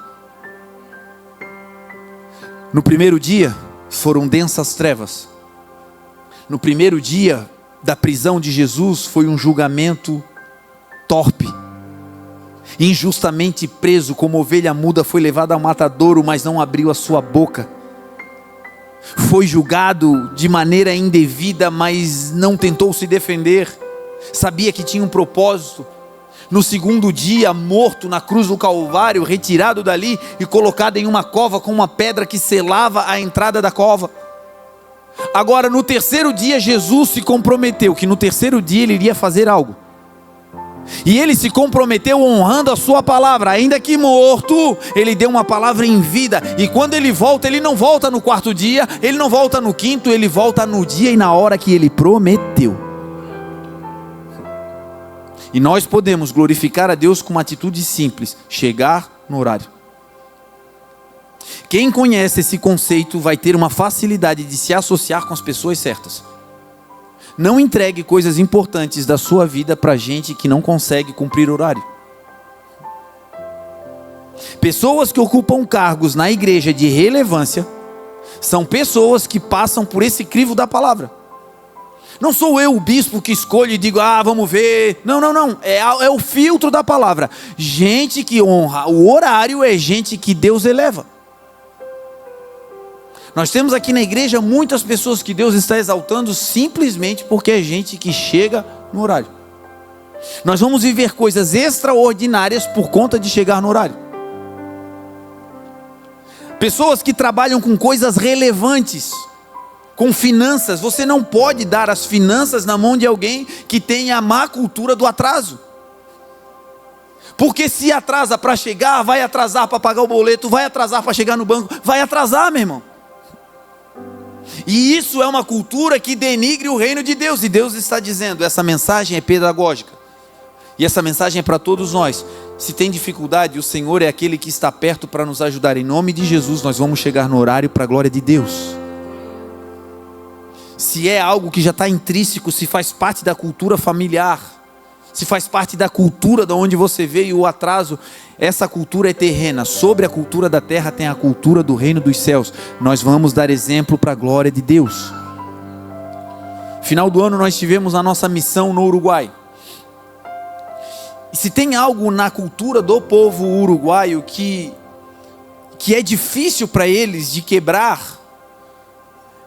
Speaker 1: No primeiro dia foram densas trevas. No primeiro dia da prisão de Jesus foi um julgamento torpe. Injustamente preso, como ovelha muda, foi levado ao matadouro, mas não abriu a sua boca. Foi julgado de maneira indevida, mas não tentou se defender. Sabia que tinha um propósito. No segundo dia, morto na cruz do Calvário, retirado dali e colocado em uma cova com uma pedra que selava a entrada da cova. Agora, no terceiro dia, Jesus se comprometeu que no terceiro dia ele iria fazer algo. E ele se comprometeu honrando a sua palavra. Ainda que morto, ele deu uma palavra em vida. E quando ele volta, ele não volta no quarto dia, ele não volta no quinto, ele volta no dia e na hora que ele prometeu. E nós podemos glorificar a Deus com uma atitude simples: chegar no horário. Quem conhece esse conceito vai ter uma facilidade de se associar com as pessoas certas. Não entregue coisas importantes da sua vida para gente que não consegue cumprir horário. Pessoas que ocupam cargos na igreja de relevância são pessoas que passam por esse crivo da palavra. Não sou eu o bispo que escolho e digo, vamos ver. Não. É o filtro da palavra. Gente que honra o horário é gente que Deus eleva. Nós temos aqui na igreja muitas pessoas que Deus está exaltando simplesmente porque é gente que chega no horário. Nós vamos viver coisas extraordinárias por conta de chegar no horário. Pessoas que trabalham com coisas relevantes, com finanças. Você não pode dar as finanças na mão de alguém que tem a má cultura do atraso. Porque se atrasa para chegar, vai atrasar para pagar o boleto, vai atrasar para chegar no banco, vai atrasar, meu irmão. E isso é uma cultura que denigre o reino de Deus. E Deus está dizendo, essa mensagem é pedagógica. E essa mensagem é para todos nós. Se tem dificuldade, o Senhor é aquele que está perto para nos ajudar. Em nome de Jesus, nós vamos chegar no horário para a glória de Deus. Se é algo que já está intrínseco, se faz parte da cultura familiar, se faz parte da cultura de onde você veio, o atraso, essa cultura é terrena. Sobre a cultura da terra tem a cultura do reino dos céus. Nós vamos dar exemplo para a glória de Deus. Final do ano nós tivemos a nossa missão no Uruguai. E se tem algo na cultura do povo uruguaio que é difícil para eles de quebrar,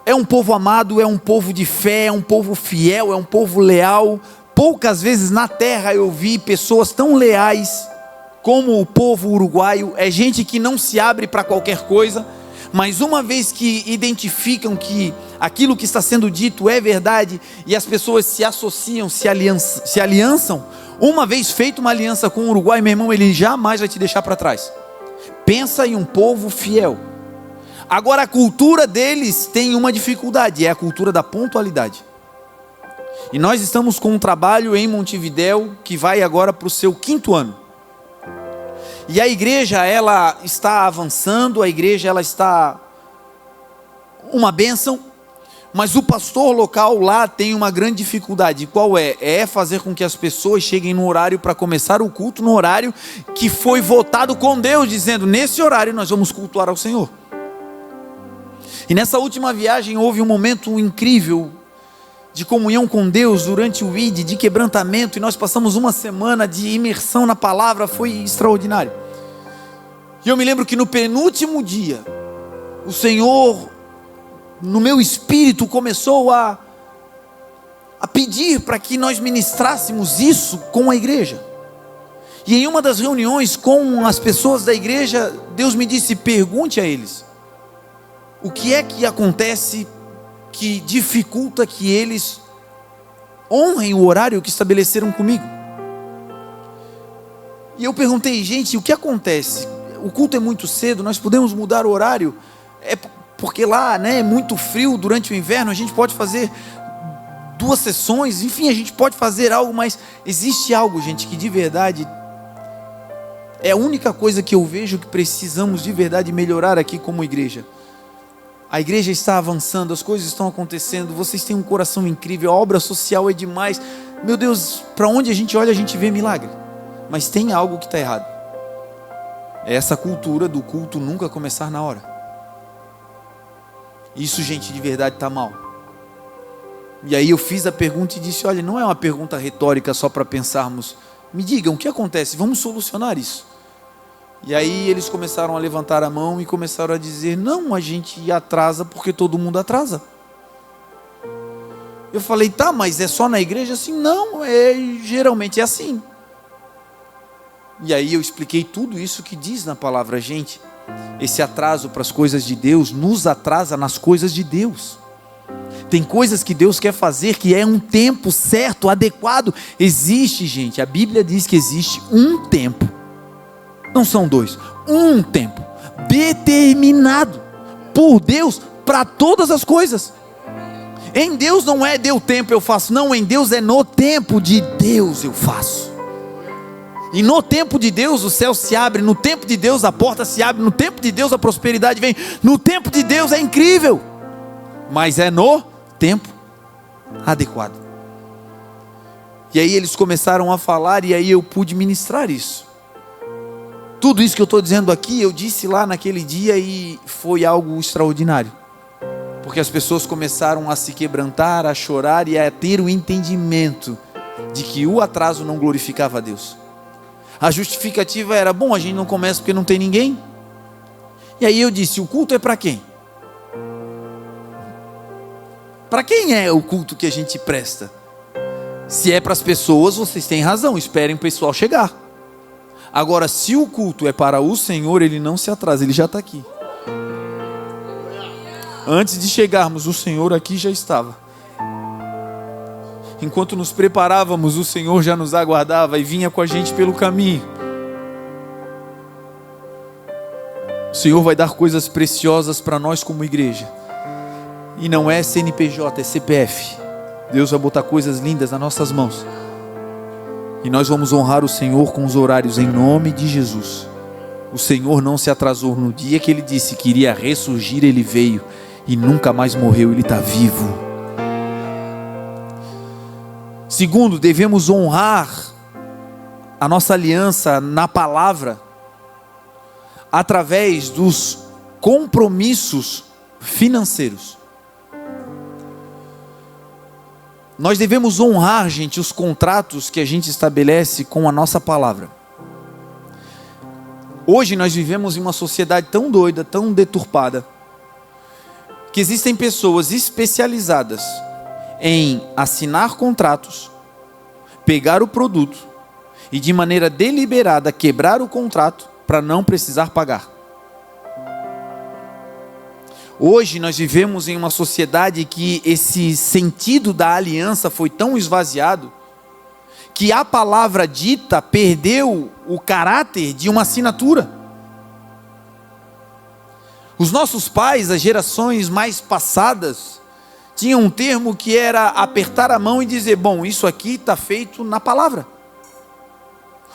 Speaker 1: é um povo amado, é um povo de fé, é um povo fiel, é um povo leal. Poucas vezes na terra eu vi pessoas tão leais como o povo uruguaio. É gente que não se abre para qualquer coisa, mas uma vez que identificam que aquilo que está sendo dito é verdade, e as pessoas se associam, se aliançam, uma vez feita uma aliança com o Uruguai, meu irmão, ele jamais vai te deixar para trás. Pensa em um povo fiel. Agora a cultura deles tem uma dificuldade, é a cultura da pontualidade. E nós estamos com um trabalho em Montevidéu que vai agora para o seu 5º ano. E a igreja, ela está avançando, a igreja, ela está uma bênção, mas o pastor local lá tem uma grande dificuldade. Qual é? É fazer com que as pessoas cheguem no horário para começar o culto, no horário que foi votado com Deus, dizendo, nesse horário nós vamos cultuar ao Senhor. E nessa última viagem houve um momento incrível de comunhão com Deus durante o ID, de quebrantamento, e nós passamos uma semana de imersão na palavra, foi extraordinário. E eu me lembro que no penúltimo dia, o Senhor, no meu espírito, começou a pedir para que nós ministrássemos isso com a igreja. E em uma das reuniões com as pessoas da igreja, Deus me disse, pergunte a eles, o que é que acontece que dificulta que eles honrem o horário que estabeleceram comigo? E eu perguntei, gente, o que acontece? O culto é muito cedo, nós podemos mudar o horário? É porque lá, é muito frio durante o inverno, a gente pode fazer 2 sessões, enfim, a gente pode fazer algo, mas existe algo, gente, que de verdade é a única coisa que eu vejo que precisamos de verdade melhorar aqui como igreja. A igreja está avançando, as coisas estão acontecendo, vocês têm um coração incrível, a obra social é demais. Meu Deus, para onde a gente olha, a gente vê milagre. Mas tem algo que está errado. É essa cultura do culto nunca começar na hora. Isso, gente, de verdade está mal. E aí eu fiz a pergunta e disse, olha, não é uma pergunta retórica só para pensarmos. Me digam, o que acontece? Vamos solucionar isso. E aí eles começaram a levantar a mão e começaram a dizer, não, a gente atrasa porque todo mundo atrasa. Eu falei, tá, mas é só na igreja assim? Não, geralmente é assim. E aí eu expliquei tudo isso que diz na palavra, gente, esse atraso para as coisas de Deus, nos atrasa nas coisas de Deus. Tem coisas que Deus quer fazer que é um tempo certo, adequado. Existe, gente, a Bíblia diz que existe um tempo. Não são 2, um tempo determinado por Deus para todas as coisas. Em Deus não é deu tempo eu faço, não, em Deus é no tempo de Deus eu faço. E no tempo de Deus o céu se abre, no tempo de Deus a porta se abre, no tempo de Deus a prosperidade vem, no tempo de Deus é incrível, mas é no tempo adequado. E aí eles começaram a falar, e aí eu pude ministrar isso. Tudo isso que eu estou dizendo aqui, eu disse lá naquele dia, e foi algo extraordinário. Porque as pessoas começaram a se quebrantar, a chorar e a ter o entendimento de que o atraso não glorificava a Deus. A justificativa era, bom, a gente não começa porque não tem ninguém. E aí eu disse, o culto é para quem? Para quem é o culto que a gente presta? Se é para as pessoas, vocês têm razão, esperem o pessoal chegar. Agora, se o culto é para o Senhor, Ele não se atrasa, Ele já está aqui. Antes de chegarmos, o Senhor aqui já estava. Enquanto nos preparávamos, o Senhor já nos aguardava e vinha com a gente pelo caminho. O Senhor vai dar coisas preciosas para nós como igreja. E não é CNPJ, é CPF. Deus vai botar coisas lindas nas nossas mãos. E nós vamos honrar o Senhor com os horários em nome de Jesus. O Senhor não se atrasou. No dia que Ele disse que iria ressurgir, Ele veio. E nunca mais morreu, Ele está vivo. Segundo, devemos honrar a nossa aliança na palavra, através dos compromissos financeiros. Nós devemos honrar, gente, os contratos que a gente estabelece com a nossa palavra. Hoje nós vivemos em uma sociedade tão doida, tão deturpada, que existem pessoas especializadas em assinar contratos, pegar o produto e de maneira deliberada quebrar o contrato para não precisar pagar. Hoje nós vivemos em uma sociedade que esse sentido da aliança foi tão esvaziado, que a palavra dita perdeu o caráter de uma assinatura. Os nossos pais, as gerações mais passadas, tinham um termo que era apertar a mão e dizer, bom, isso aqui está feito na palavra.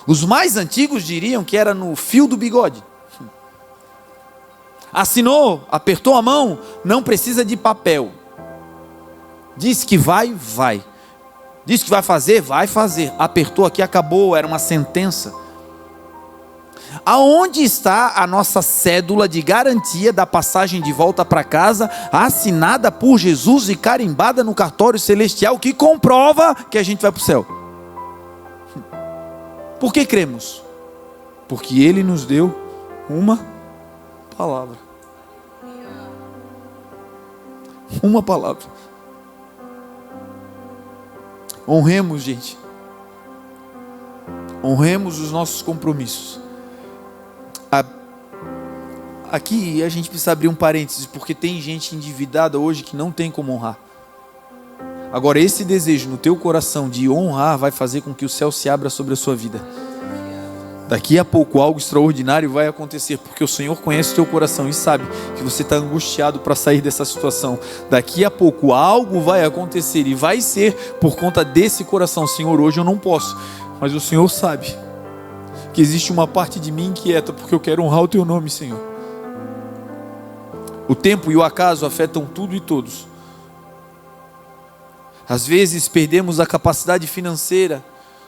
Speaker 1: Os mais antigos diriam que era no fio do bigode. Assinou, apertou a mão, não precisa de papel. Disse que vai, vai. Disse que vai fazer, vai fazer. Apertou aqui, acabou, era uma sentença. Aonde está a nossa cédula de garantia da passagem de volta para casa, assinada por Jesus e carimbada no cartório celestial, que comprova que a gente vai para o céu? Por que cremos? Porque Ele nos deu uma palavra. Uma palavra. Honremos, gente. Honremos os nossos compromissos. Aqui a gente precisa abrir um parênteses, porque tem gente endividada hoje que não tem como honrar. Agora, esse desejo no teu coração de honrar vai fazer com que o céu se abra sobre a sua vida. Daqui a pouco algo extraordinário vai acontecer, porque o Senhor conhece o teu coração e sabe que você está angustiado para sair dessa situação. Daqui a pouco algo vai acontecer e vai ser por conta desse coração. Senhor, hoje eu não posso, mas o Senhor sabe que existe uma parte de mim inquieta, porque eu quero honrar o teu nome, Senhor. O tempo e o acaso afetam tudo e todos. Às vezes perdemos a capacidade financeira,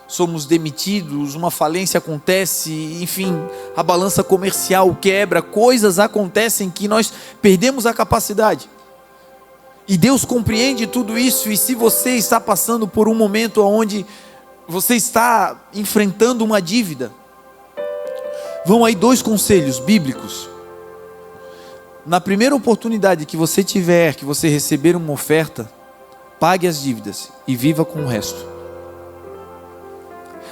Speaker 1: somos demitidos, uma falência acontece, enfim, a balança comercial quebra, coisas acontecem que nós perdemos a capacidade. E Deus compreende tudo isso, e se você está passando por um momento onde você está enfrentando uma dívida, vão aí 2 conselhos bíblicos. Na primeira oportunidade que você tiver, que você receber uma oferta, pague as dívidas e viva com o resto.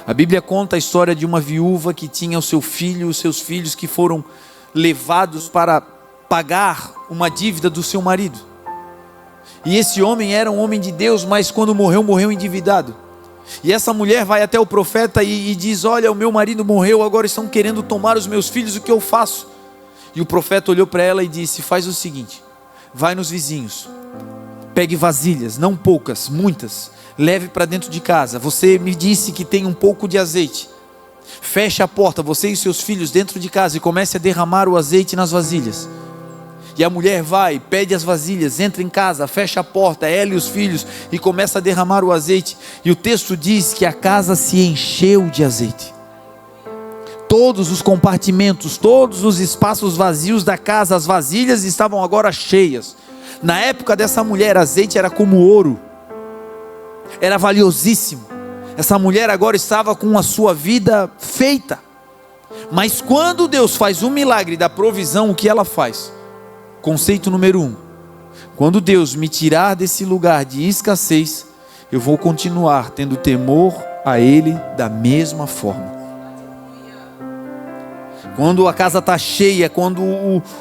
Speaker 1: A Bíblia conta a história de uma viúva que tinha o seu filho, os seus filhos que foram levados para pagar uma dívida do seu marido. E esse homem era um homem de Deus, mas quando morreu, morreu endividado. E essa mulher vai até o profeta e diz, olha, o meu marido morreu, agora estão querendo tomar os meus filhos, o que eu faço? E o profeta olhou para ela e disse, faz o seguinte, vai nos vizinhos, pegue vasilhas, não poucas, muitas, leve para dentro de casa. Você me disse que tem um pouco de azeite, Feche a porta, você e seus filhos dentro de casa, e comece a derramar o azeite nas vasilhas. E a mulher vai, pede as vasilhas, entra em casa, fecha a porta, ela e os filhos, e começa a derramar o azeite. E o texto diz que a casa se encheu de azeite. Todos os compartimentos, todos os espaços vazios da casa, as vasilhas estavam agora cheias. Na época dessa mulher, azeite era como ouro, era valiosíssimo. Essa mulher agora estava com a sua vida feita. Mas quando Deus faz um milagre da provisão, o que ela faz? Conceito número 1: quando Deus me tirar desse lugar de escassez, eu vou continuar tendo temor a Ele da mesma forma. Quando a casa está cheia, quando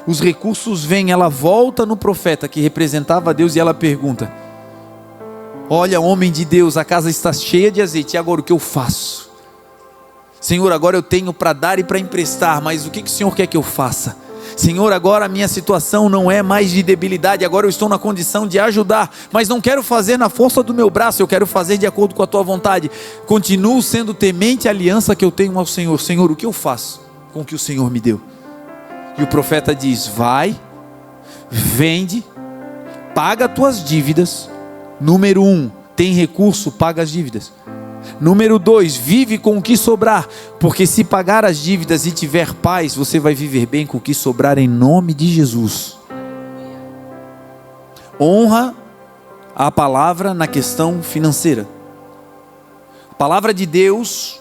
Speaker 1: os recursos vêm, ela volta no profeta que representava Deus e ela pergunta: olha, homem de Deus, a casa está cheia de azeite, e agora o que eu faço? Senhor, agora eu tenho para dar e para emprestar, mas o que o Senhor quer que eu faça? Senhor, agora a minha situação não é mais de debilidade, agora eu estou na condição de ajudar, mas não quero fazer na força do meu braço, eu quero fazer de acordo com a tua vontade. Continuo sendo temente à aliança que eu tenho ao Senhor. Senhor, o que eu faço com o que o Senhor me deu? E o profeta diz: vai, vende, paga as tuas dívidas. Número 1, tem recurso, paga as dívidas. Número 2, vive com o que sobrar, porque se pagar as dívidas e tiver paz, você vai viver bem com o que sobrar, em nome de Jesus. Honra a palavra na questão financeira. A palavra de Deus,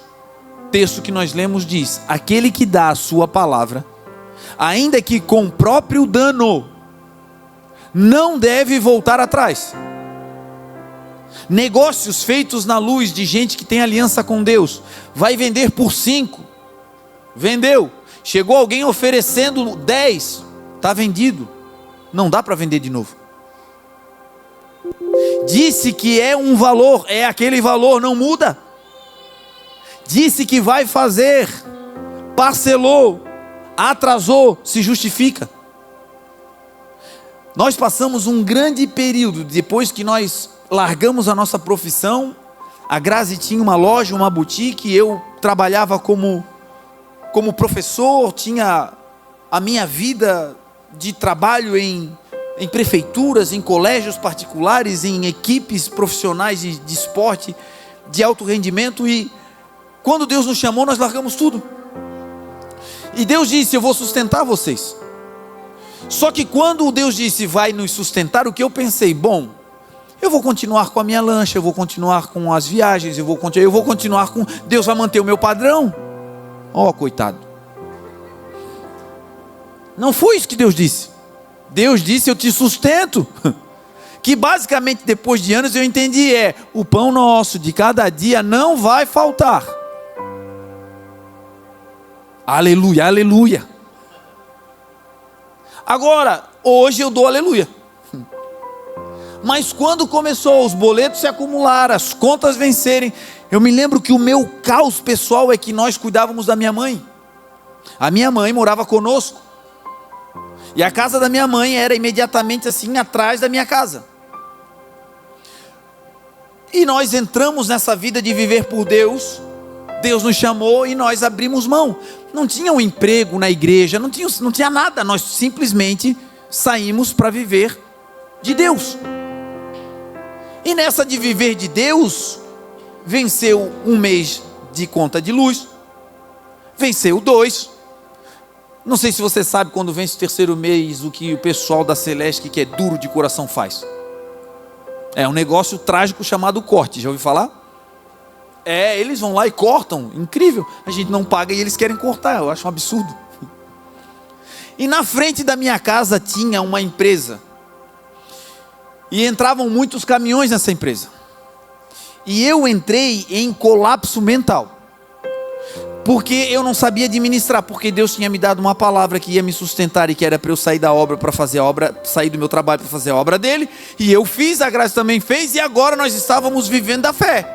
Speaker 1: texto que nós lemos diz: aquele que dá a sua palavra, ainda que com próprio dano, não deve voltar atrás. Negócios feitos na luz de gente que tem aliança com Deus, vai vender por 5, vendeu, chegou alguém oferecendo 10, está vendido, não dá para vender de novo. Disse que é um valor, é aquele valor, não muda. Disse que vai fazer, parcelou, atrasou, se justifica. Nós passamos um grande período, depois que nós largamos a nossa profissão. A Grazi tinha uma loja, uma boutique, eu trabalhava como professor, tinha a minha vida de trabalho em prefeituras, em colégios particulares, em equipes profissionais de esporte, de alto rendimento, e quando Deus nos chamou, nós largamos tudo. E Deus disse: eu vou sustentar vocês. Só que quando Deus disse vai nos sustentar, o que eu pensei? Bom, eu vou continuar com a minha lancha, eu vou continuar com as viagens, eu vou continuar com... Deus vai manter o meu padrão. Ó, coitado. Não foi isso que Deus disse. Deus disse: eu te sustento. Que basicamente depois de anos eu entendi, o pão nosso de cada dia não vai faltar. Aleluia, aleluia. Agora, hoje eu dou aleluia. Mas quando começou os boletos se acumular, as contas vencerem, eu me lembro que o meu caos pessoal é que nós cuidávamos da minha mãe. A minha mãe morava conosco, e a casa da minha mãe era imediatamente assim atrás da minha casa. E nós entramos nessa vida de viver por Deus. Deus nos chamou e nós abrimos mão. Não tinha um emprego na igreja, não tinha nada. Nós simplesmente saímos para viver de Deus. E nessa de viver de Deus, venceu um mês de conta de luz, venceu 2. Não sei se você sabe, quando vence o terceiro mês, o que o pessoal da Celeste, que é duro de coração, faz. É um negócio trágico chamado corte, já ouviu falar? Eles vão lá e cortam, incrível. A gente não paga e eles querem cortar, eu acho um absurdo. E na frente da minha casa tinha uma empresa, e entravam muitos caminhões nessa empresa. E eu entrei em colapso mental, porque eu não sabia administrar, porque Deus tinha me dado uma palavra que ia me sustentar, e que era para eu sair da obra para fazer a obra, sair do meu trabalho para fazer a obra dele, e eu fiz, a Graça também fez, e agora nós estávamos vivendo da fé.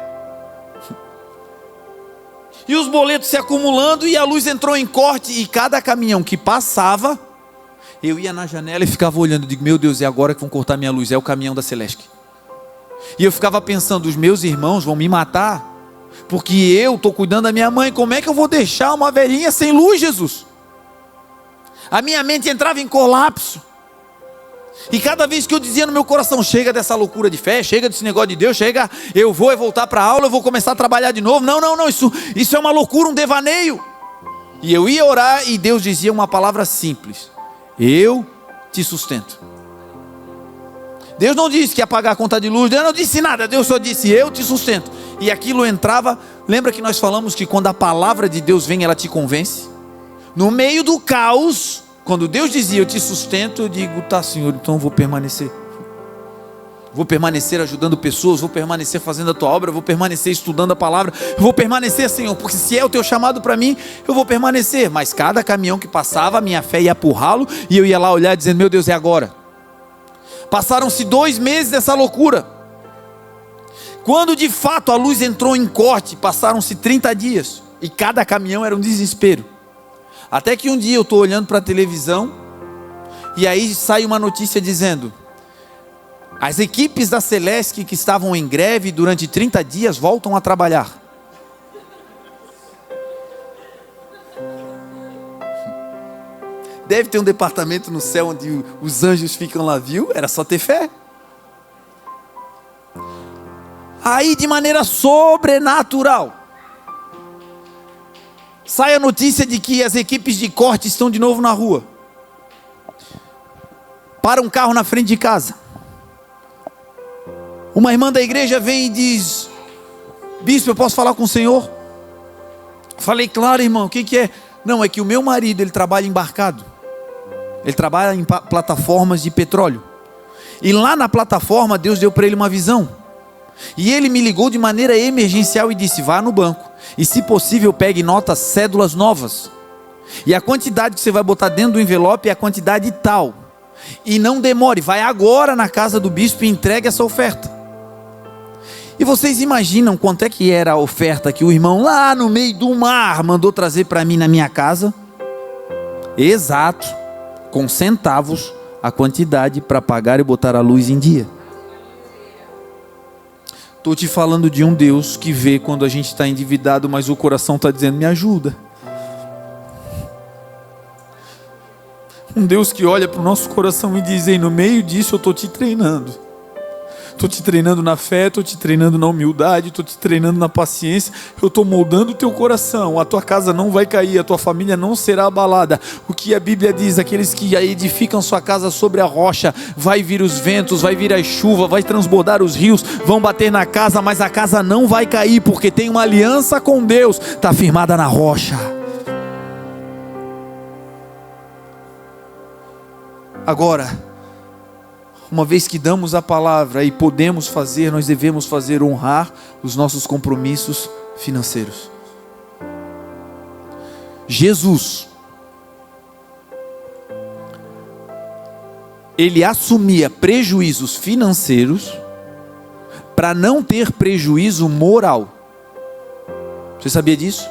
Speaker 1: E os boletos se acumulando, e a luz entrou em corte, e cada caminhão que passava, eu ia na janela e ficava olhando, digo: meu Deus, é agora que vão cortar minha luz, é o caminhão da Celeste. E eu ficava pensando: os meus irmãos vão me matar, Porque eu estou cuidando da minha mãe. Como é que eu vou deixar uma velhinha sem luz, Jesus? A minha mente entrava em colapso. E cada vez que eu dizia no meu coração, chega dessa loucura de fé, chega desse negócio de Deus, chega, eu vou voltar para a aula, eu vou começar a trabalhar de novo. Não, isso é uma loucura, um devaneio. E eu ia orar e Deus dizia uma palavra simples: eu te sustento. Deus não disse que ia pagar a conta de luz, Deus não disse nada, Deus só disse: eu te sustento. E aquilo entrava. Lembra que nós falamos que quando a palavra de Deus vem, ela te convence? No meio do caos, quando Deus dizia eu te sustento, eu digo: tá, Senhor, então eu vou permanecer. Vou permanecer ajudando pessoas, vou permanecer fazendo a tua obra, vou permanecer estudando a palavra, eu vou permanecer, Senhor, porque se é o teu chamado para mim, eu vou permanecer. Mas cada caminhão que passava, a minha fé ia pro ralo, e eu ia lá olhar dizendo: meu Deus, é agora. Passaram-se 2 meses dessa loucura. Quando de fato a luz entrou em corte, passaram-se 30 dias, e cada caminhão era um desespero. Até que um dia eu estou olhando para a televisão, e aí sai uma notícia dizendo: as equipes da Celesc que estavam em greve durante 30 dias voltam a trabalhar. Deve ter um departamento no céu onde os anjos ficam lá, viu? Era só ter fé. Aí, de maneira sobrenatural, sai a notícia de que as equipes de corte estão de novo na rua. Para um carro na frente de casa. Uma irmã da igreja vem e diz: bispo, eu posso falar com o senhor? Falei: claro, irmão, o que é? Não, é que o meu marido, ele trabalha embarcado. Ele trabalha em plataformas de petróleo. E lá na plataforma, Deus deu para ele uma visão. E ele me ligou de maneira emergencial e disse: vá no banco, e se possível pegue notas, cédulas novas. E a quantidade que você vai botar dentro do envelope é a quantidade tal. E não demore, vai agora na casa do bispo e entregue essa oferta. E vocês imaginam quanto é que era a oferta que o irmão lá no meio do mar mandou trazer para mim na minha casa? Exato, com centavos, a quantidade para pagar e botar a luz em dia. Estou te falando de um Deus que vê quando a gente está endividado, mas o coração está dizendo: me ajuda. Um Deus que olha para o nosso coração e diz: ei, no meio disso eu estou te treinando. Estou te treinando na fé, estou te treinando na humildade, estou te treinando na paciência. Eu estou moldando o teu coração. A tua casa não vai cair, a tua família não será abalada. O que a Bíblia diz: aqueles que edificam sua casa sobre a rocha, vai vir os ventos, vai vir a chuva, vai transbordar os rios, vão bater na casa, mas a casa não vai cair, porque tem uma aliança com Deus, está firmada na rocha. Agora, uma vez que damos a palavra e podemos fazer, nós devemos fazer honrar os nossos compromissos financeiros. Jesus, ele assumia prejuízos financeiros para não ter prejuízo moral. Você sabia disso?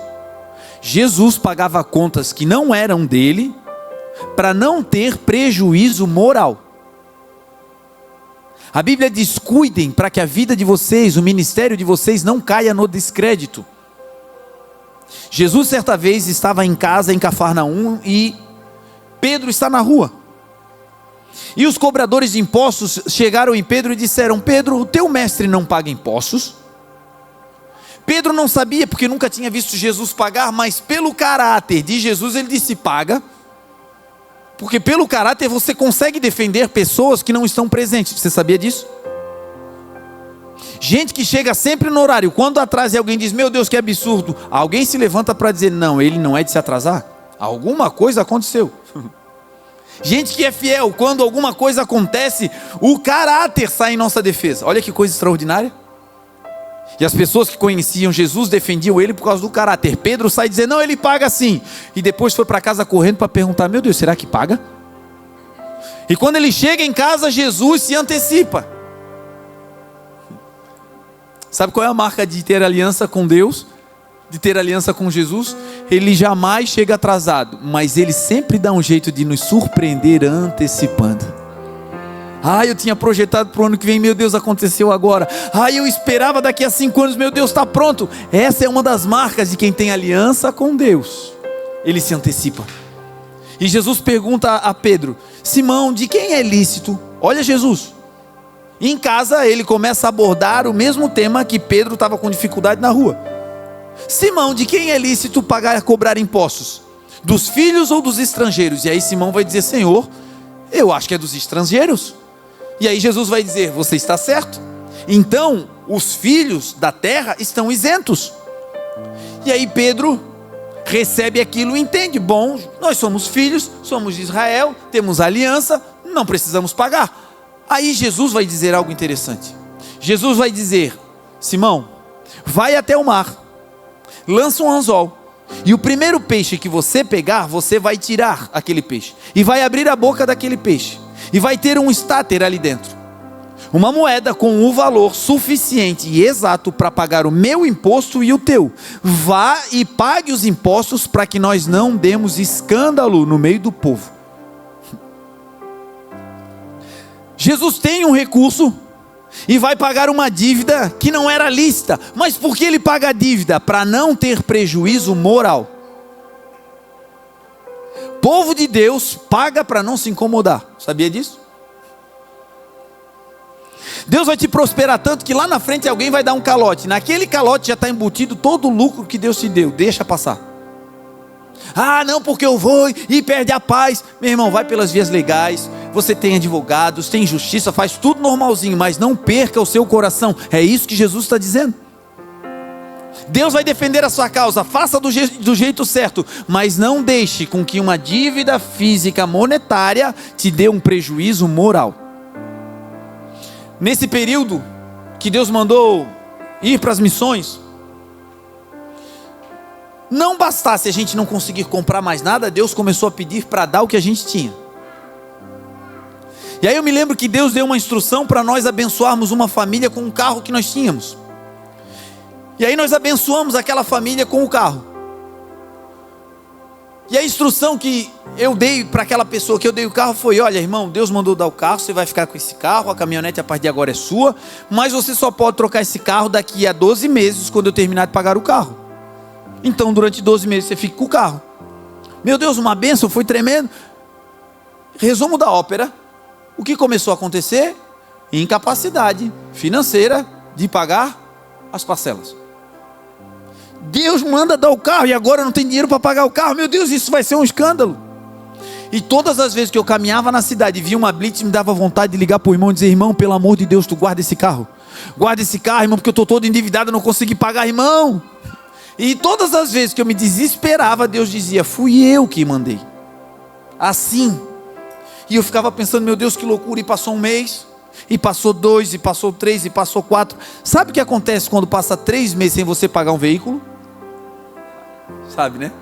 Speaker 1: Jesus pagava contas que não eram dele para não ter prejuízo moral. A Bíblia diz: cuidem para que a vida de vocês, o ministério de vocês não caia no descrédito. Jesus certa vez estava em casa em Cafarnaum e Pedro está na rua. E os cobradores de impostos chegaram em Pedro e disseram: Pedro, o teu mestre não paga impostos? Pedro não sabia, porque nunca tinha visto Jesus pagar, mas pelo caráter de Jesus ele disse: paga. Porque pelo caráter você consegue defender pessoas que não estão presentes. Você sabia disso? Gente que chega sempre no horário. Quando atrasa e alguém diz: meu Deus, que absurdo, alguém se levanta para dizer: não, ele não é de se atrasar. Alguma coisa aconteceu. Gente que é fiel. Quando alguma coisa acontece, o caráter sai em nossa defesa. Olha que coisa extraordinária. E as pessoas que conheciam Jesus defendiam ele por causa do caráter. Pedro sai dizendo: não, ele paga sim. E depois foi para casa correndo para perguntar: meu Deus, será que paga? E quando ele chega em casa, Jesus se antecipa. Sabe qual é a marca de ter aliança com Deus? De ter aliança com Jesus? Ele jamais chega atrasado, mas ele sempre dá um jeito de nos surpreender antecipando. Eu tinha projetado para o ano que vem, meu Deus, aconteceu agora. Eu esperava daqui a 5 anos, meu Deus, está pronto. Essa é uma das marcas de quem tem aliança com Deus. Ele se antecipa. E Jesus pergunta a Pedro: Simão, de quem é lícito? Olha Jesus. E em casa ele começa a abordar o mesmo tema que Pedro estava com dificuldade na rua. Simão, de quem é lícito cobrar impostos? Dos filhos ou dos estrangeiros? E aí Simão vai dizer: Senhor, eu acho que é dos estrangeiros. E aí Jesus vai dizer: você está certo. Então os filhos da terra estão isentos. E aí Pedro recebe aquilo e entende: bom, nós somos filhos, somos de Israel, temos aliança, não precisamos pagar. Aí Jesus vai dizer algo interessante. Jesus vai dizer: Simão, vai até o mar, lança um anzol, e o primeiro peixe que você pegar, você vai tirar aquele peixe, e vai abrir a boca daquele peixe, e vai ter um estáter ali dentro, uma moeda com o valor suficiente e exato para pagar o meu imposto e o teu. Vá e pague os impostos, para que nós não demos escândalo no meio do povo. Jesus tem um recurso e vai pagar uma dívida que não era lícita. Mas por que ele paga a dívida? Para não ter prejuízo moral. Povo de Deus paga para não se incomodar. Sabia disso? Deus vai te prosperar tanto que lá na frente alguém vai dar um calote. Naquele calote já está embutido todo o lucro que Deus te deu. Deixa passar. Não, porque eu vou e perde a paz. Meu irmão, vai pelas vias legais. Você tem advogados, tem justiça, faz tudo normalzinho, mas não perca o seu coração. É isso que Jesus está dizendo. Deus vai defender a sua causa, faça do jeito certo, mas não deixe com que uma dívida física monetária te dê um prejuízo moral. Nesse período que Deus mandou ir para as missões, não bastasse a gente não conseguir comprar mais nada, Deus começou a pedir para dar o que a gente tinha. E aí eu me lembro que Deus deu uma instrução para nós abençoarmos uma família com um carro que nós tínhamos. E aí nós abençoamos aquela família com o carro. E a instrução que eu dei para aquela pessoa que eu dei o carro foi: olha, irmão, Deus mandou dar o carro, você vai ficar com esse carro, a caminhonete a partir de agora é sua, mas você só pode trocar esse carro daqui a 12 meses, quando eu terminar de pagar o carro. Então durante 12 meses você fica com o carro. Meu Deus, uma bênção, foi tremendo. Resumo da ópera: o que começou a acontecer? Incapacidade financeira de pagar as parcelas. Deus manda dar o carro e agora não tem dinheiro para pagar o carro. Meu Deus, isso vai ser um escândalo. E todas as vezes que eu caminhava na cidade e via uma blitz, me dava vontade de ligar para o irmão e dizer: irmão, pelo amor de Deus, tu guarda esse carro. Guarda esse carro, irmão, porque eu estou todo endividado, não consegui pagar, irmão. E todas as vezes que eu me desesperava, Deus dizia: fui eu que mandei. Assim. E eu ficava pensando: meu Deus, que loucura. E passou um mês, e passou 2, e passou 3, e passou 4. Sabe o que acontece quando passa 3 meses sem você pagar um veículo? Sabe, né?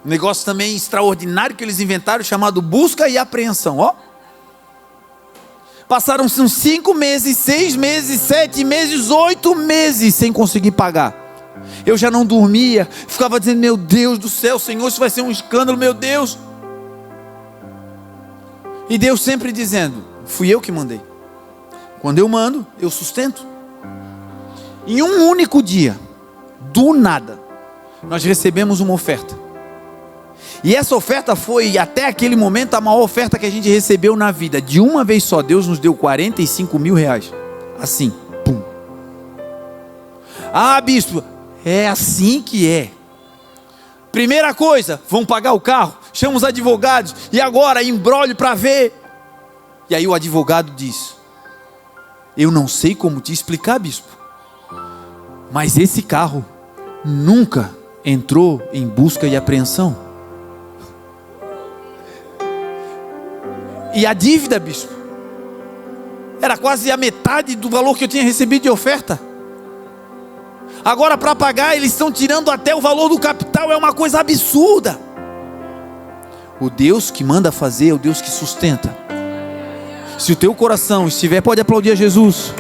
Speaker 1: Um negócio também extraordinário que eles inventaram, chamado busca e apreensão. Passaram-se uns 5 meses, 6 meses, 7 meses, 8 meses sem conseguir pagar. Eu já não dormia, ficava dizendo: meu Deus do céu, Senhor, isso vai ser um escândalo, meu Deus. E Deus sempre dizendo: fui eu que mandei. Quando eu mando, eu sustento. Em um único dia, do nada, nós recebemos uma oferta. E essa oferta foi, até aquele momento, a maior oferta que a gente recebeu na vida. De uma vez só, Deus nos deu 45 mil reais. Assim, pum. Bispo, é assim que é. Primeira coisa, vão pagar o carro, chama os advogados, e agora imbróglio para ver. E aí o advogado diz: eu não sei como te explicar, bispo, mas esse carro nunca entrou em busca e apreensão. E a dívida, bispo, era quase a metade do valor que eu tinha recebido de oferta. Agora para pagar eles estão tirando até o valor do capital. É uma coisa absurda. O Deus que manda fazer é o Deus que sustenta. Se o teu coração estiver, pode aplaudir a Jesus.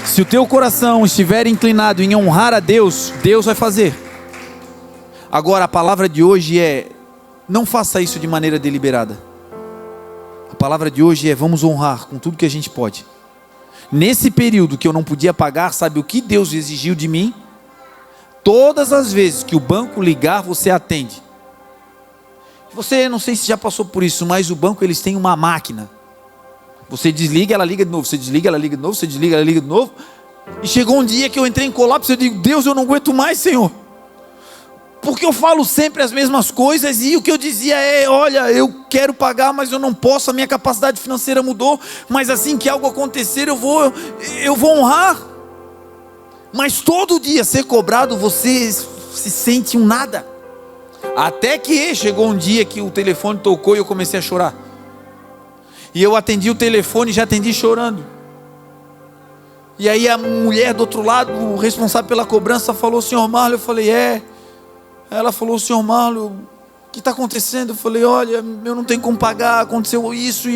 Speaker 1: Se o teu coração estiver inclinado em honrar a Deus, Deus vai fazer. Agora a palavra de hoje é: não faça isso de maneira deliberada. A palavra de hoje é: vamos honrar com tudo que a gente pode. Nesse período que eu não podia pagar, sabe o que Deus exigiu de mim? Todas as vezes que o banco ligar, você atende. Você, não sei se já passou por isso, mas o banco, eles têm uma máquina. Você desliga, ela liga de novo. Você desliga, ela liga de novo. Você desliga, ela liga de novo. E chegou um dia que eu entrei em colapso. Eu digo: Deus, eu não aguento mais, Senhor. Porque eu falo sempre as mesmas coisas. E o que eu dizia é: olha, eu quero pagar, mas eu não posso. A minha capacidade financeira mudou. Mas assim que algo acontecer, eu vou honrar. Mas todo dia ser cobrado, você se sente um nada. Até que chegou um dia que o telefone tocou e eu comecei a chorar. E eu atendi o telefone e já atendi chorando. E aí a mulher do outro lado, o responsável pela cobrança, falou: Senhor Marlon. Eu falei: é. Ela falou: Senhor Marlon, o que está acontecendo? Eu falei: olha, eu não tenho como pagar, aconteceu isso.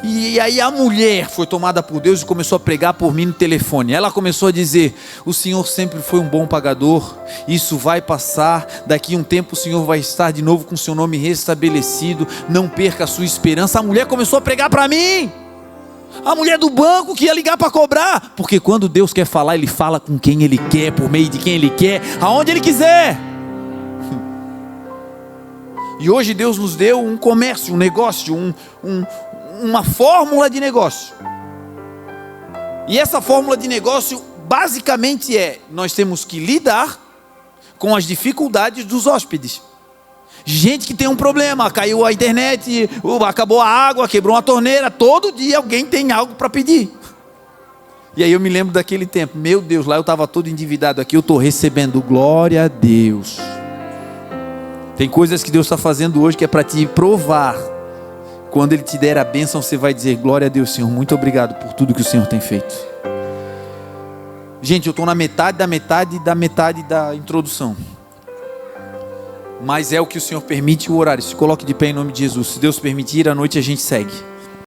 Speaker 1: E aí a mulher foi tomada por Deus e começou a pregar por mim no telefone. Ela começou a dizer: o Senhor sempre foi um bom pagador, isso vai passar, daqui a um tempo o Senhor vai estar de novo com o seu nome restabelecido, não perca a sua esperança. A mulher começou a pregar para mim. A mulher do banco que ia ligar para cobrar. Porque quando Deus quer falar, Ele fala com quem Ele quer, por meio de quem Ele quer, aonde Ele quiser. E hoje Deus nos deu um comércio, um negócio, uma fórmula de negócio. E essa fórmula de negócio basicamente é: nós temos que lidar com as dificuldades dos hóspedes. Gente que tem um problema, caiu a internet, acabou a água, quebrou uma torneira. Todo dia alguém tem algo para pedir. E aí eu me lembro daquele tempo: meu Deus, lá eu estava todo endividado, aqui eu estou recebendo, glória a Deus. Tem coisas que Deus está fazendo hoje que é para te provar. Quando Ele te der a bênção, você vai dizer: glória a Deus, Senhor, muito obrigado por tudo que o Senhor tem feito. Gente, eu estou na metade da introdução. Mas é o que o Senhor permite o horário. Se coloque de pé em nome de Jesus. Se Deus permitir, à noite a gente segue.